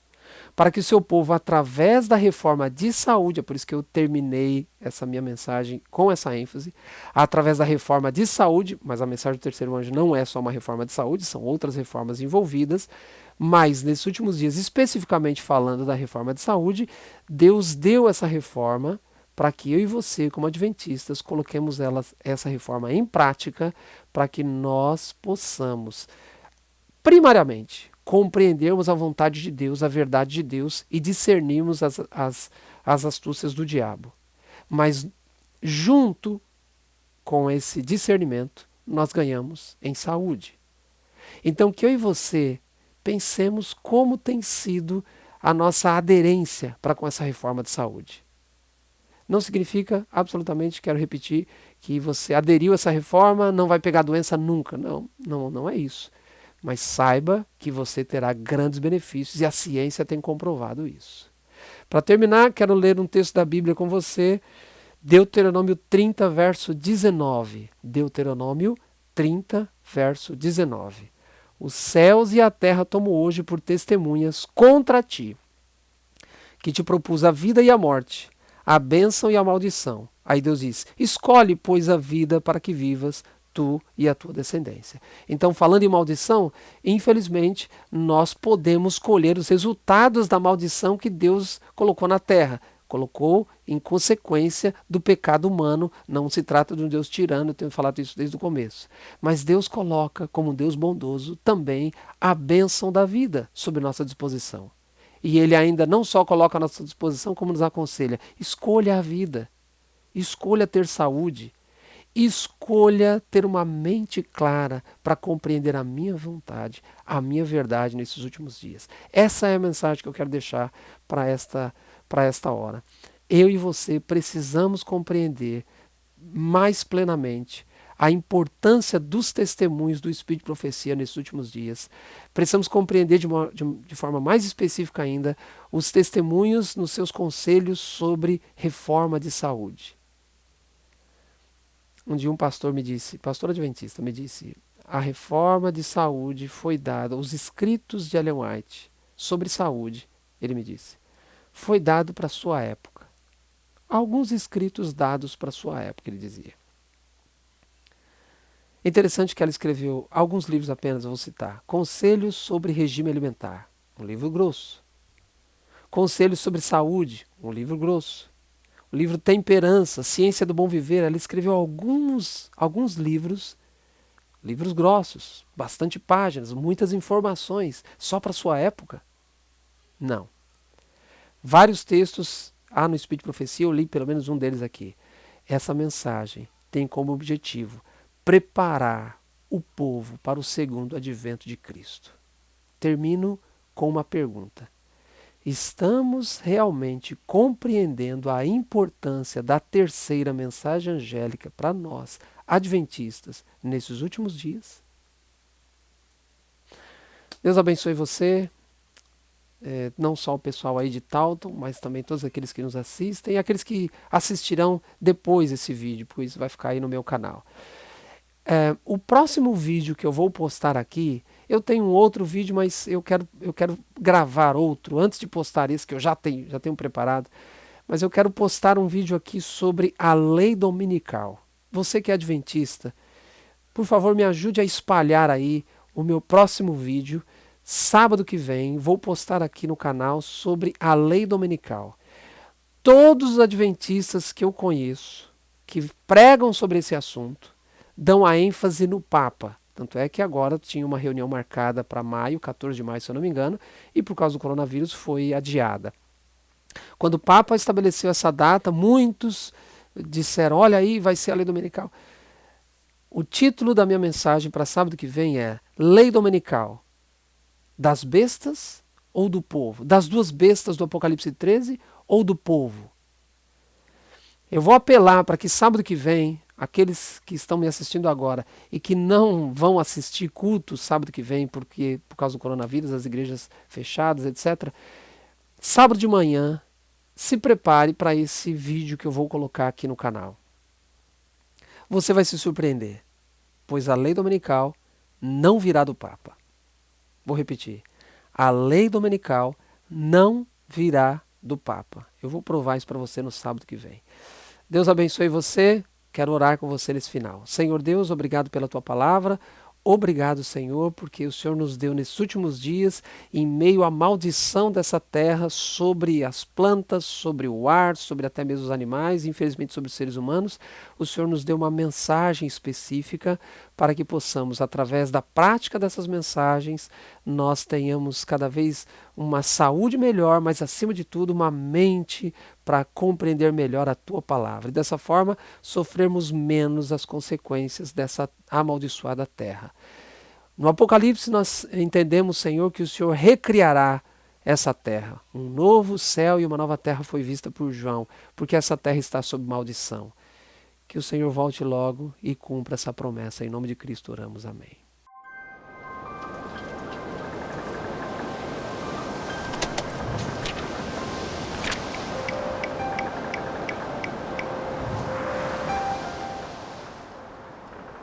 Speaker 1: para que o seu povo, através da reforma de saúde, é por isso que eu terminei essa minha mensagem com essa ênfase, através da reforma de saúde, mas a mensagem do terceiro anjo não é só uma reforma de saúde, são outras reformas envolvidas, mas nesses últimos dias, especificamente falando da reforma de saúde, Deus deu essa reforma para que eu e você, como adventistas, coloquemos essa reforma em prática, para que nós possamos, primariamente, compreendermos a vontade de Deus, a verdade de Deus e discernirmos as astúcias do diabo. Mas junto com esse discernimento, nós ganhamos em saúde. Então que eu e você pensemos como tem sido a nossa aderência para com essa reforma de saúde. Não significa, absolutamente, quero repetir, que você aderiu a essa reforma, não vai pegar doença nunca. Não é isso. Mas saiba que você terá grandes benefícios e a ciência tem comprovado isso. Para terminar, quero ler um texto da Bíblia com você, Deuteronômio 30, verso 19. Deuteronômio 30, verso 19. Os céus e a terra tomo hoje por testemunhas contra ti, que te propus a vida e a morte, a bênção e a maldição. Aí Deus diz, escolhe, pois, a vida para que vivas, tu e a tua descendência. Então, falando em maldição, infelizmente, nós podemos colher os resultados da maldição que Deus colocou na terra. Colocou em consequência do pecado humano. Não se trata de um Deus tirano, eu tenho falado isso desde o começo. Mas Deus coloca, como um Deus bondoso, também a bênção da vida sob nossa disposição. E Ele ainda não só coloca à nossa disposição, como nos aconselha. Escolha a vida. Escolha ter saúde. Escolha ter uma mente clara para compreender a minha vontade, a minha verdade nesses últimos dias. Essa é a mensagem que eu quero deixar para esta hora. Eu e você precisamos compreender mais plenamente a importância dos testemunhos do Espírito de Profecia nesses últimos dias. Precisamos compreender de forma mais específica ainda os testemunhos nos seus conselhos sobre reforma de saúde. Um dia um pastor adventista me disse, a reforma de saúde foi dada, os escritos de Ellen White sobre saúde, ele me disse, foi dado para a sua época. Alguns escritos dados para a sua época, ele dizia. Interessante que ela escreveu alguns livros apenas, eu vou citar. Conselhos sobre regime alimentar, um livro grosso. Conselhos sobre saúde, um livro grosso. O livro Temperança, Ciência do Bom Viver, ela escreveu alguns livros grossos, bastante páginas, muitas informações, só para sua época? Não. Vários textos no Speed Profecia, eu li pelo menos um deles aqui. Essa mensagem tem como objetivo preparar o povo para o segundo advento de Cristo. Termino com uma pergunta. Estamos realmente compreendendo a importância da terceira mensagem angélica para nós, adventistas, nesses últimos dias? Deus abençoe você, não só o pessoal aí de Taunton, mas também todos aqueles que nos assistem e aqueles que assistirão depois esse vídeo, pois vai ficar aí no meu canal. O próximo vídeo que eu vou postar aqui, eu tenho um outro vídeo, mas eu quero gravar outro antes de postar esse que eu já tenho preparado. Mas eu quero postar um vídeo aqui sobre a lei dominical. Você que é adventista, por favor, me ajude a espalhar aí o meu próximo vídeo. Sábado que vem, vou postar aqui no canal sobre a lei dominical. Todos os adventistas que eu conheço, que pregam sobre esse assunto, dão a ênfase no Papa. Tanto é que agora tinha uma reunião marcada para maio, 14 de maio, se eu não me engano, e por causa do coronavírus foi adiada. Quando o Papa estabeleceu essa data, muitos disseram, olha aí, vai ser a lei dominical. O título da minha mensagem para sábado que vem é Lei Dominical, das bestas ou do povo? Das duas bestas do Apocalipse 13 ou do povo? Eu vou apelar para que sábado que vem, aqueles que estão me assistindo agora e que não vão assistir culto sábado que vem, porque por causa do coronavírus, as igrejas fechadas, etc. Sábado de manhã, se prepare para esse vídeo que eu vou colocar aqui no canal. Você vai se surpreender, pois a lei dominical não virá do Papa. Vou repetir. A lei dominical não virá do Papa. Eu vou provar isso para você no sábado que vem. Deus abençoe você. Quero orar com você nesse final. Senhor Deus, obrigado pela tua palavra. Obrigado, Senhor, porque o Senhor nos deu nesses últimos dias, em meio à maldição dessa terra, sobre as plantas, sobre o ar, sobre até mesmo os animais, infelizmente sobre os seres humanos, o Senhor nos deu uma mensagem específica para que possamos, através da prática dessas mensagens, nós tenhamos cada vez uma saúde melhor, mas acima de tudo uma mente para compreender melhor a tua palavra. E dessa forma, sofrermos menos as consequências dessa amaldiçoada terra. No Apocalipse nós entendemos, Senhor, que o Senhor recriará essa terra. Um novo céu e uma nova terra foi vista por João, porque essa terra está sob maldição. Que o Senhor volte logo e cumpra essa promessa. Em nome de Cristo oramos. Amém.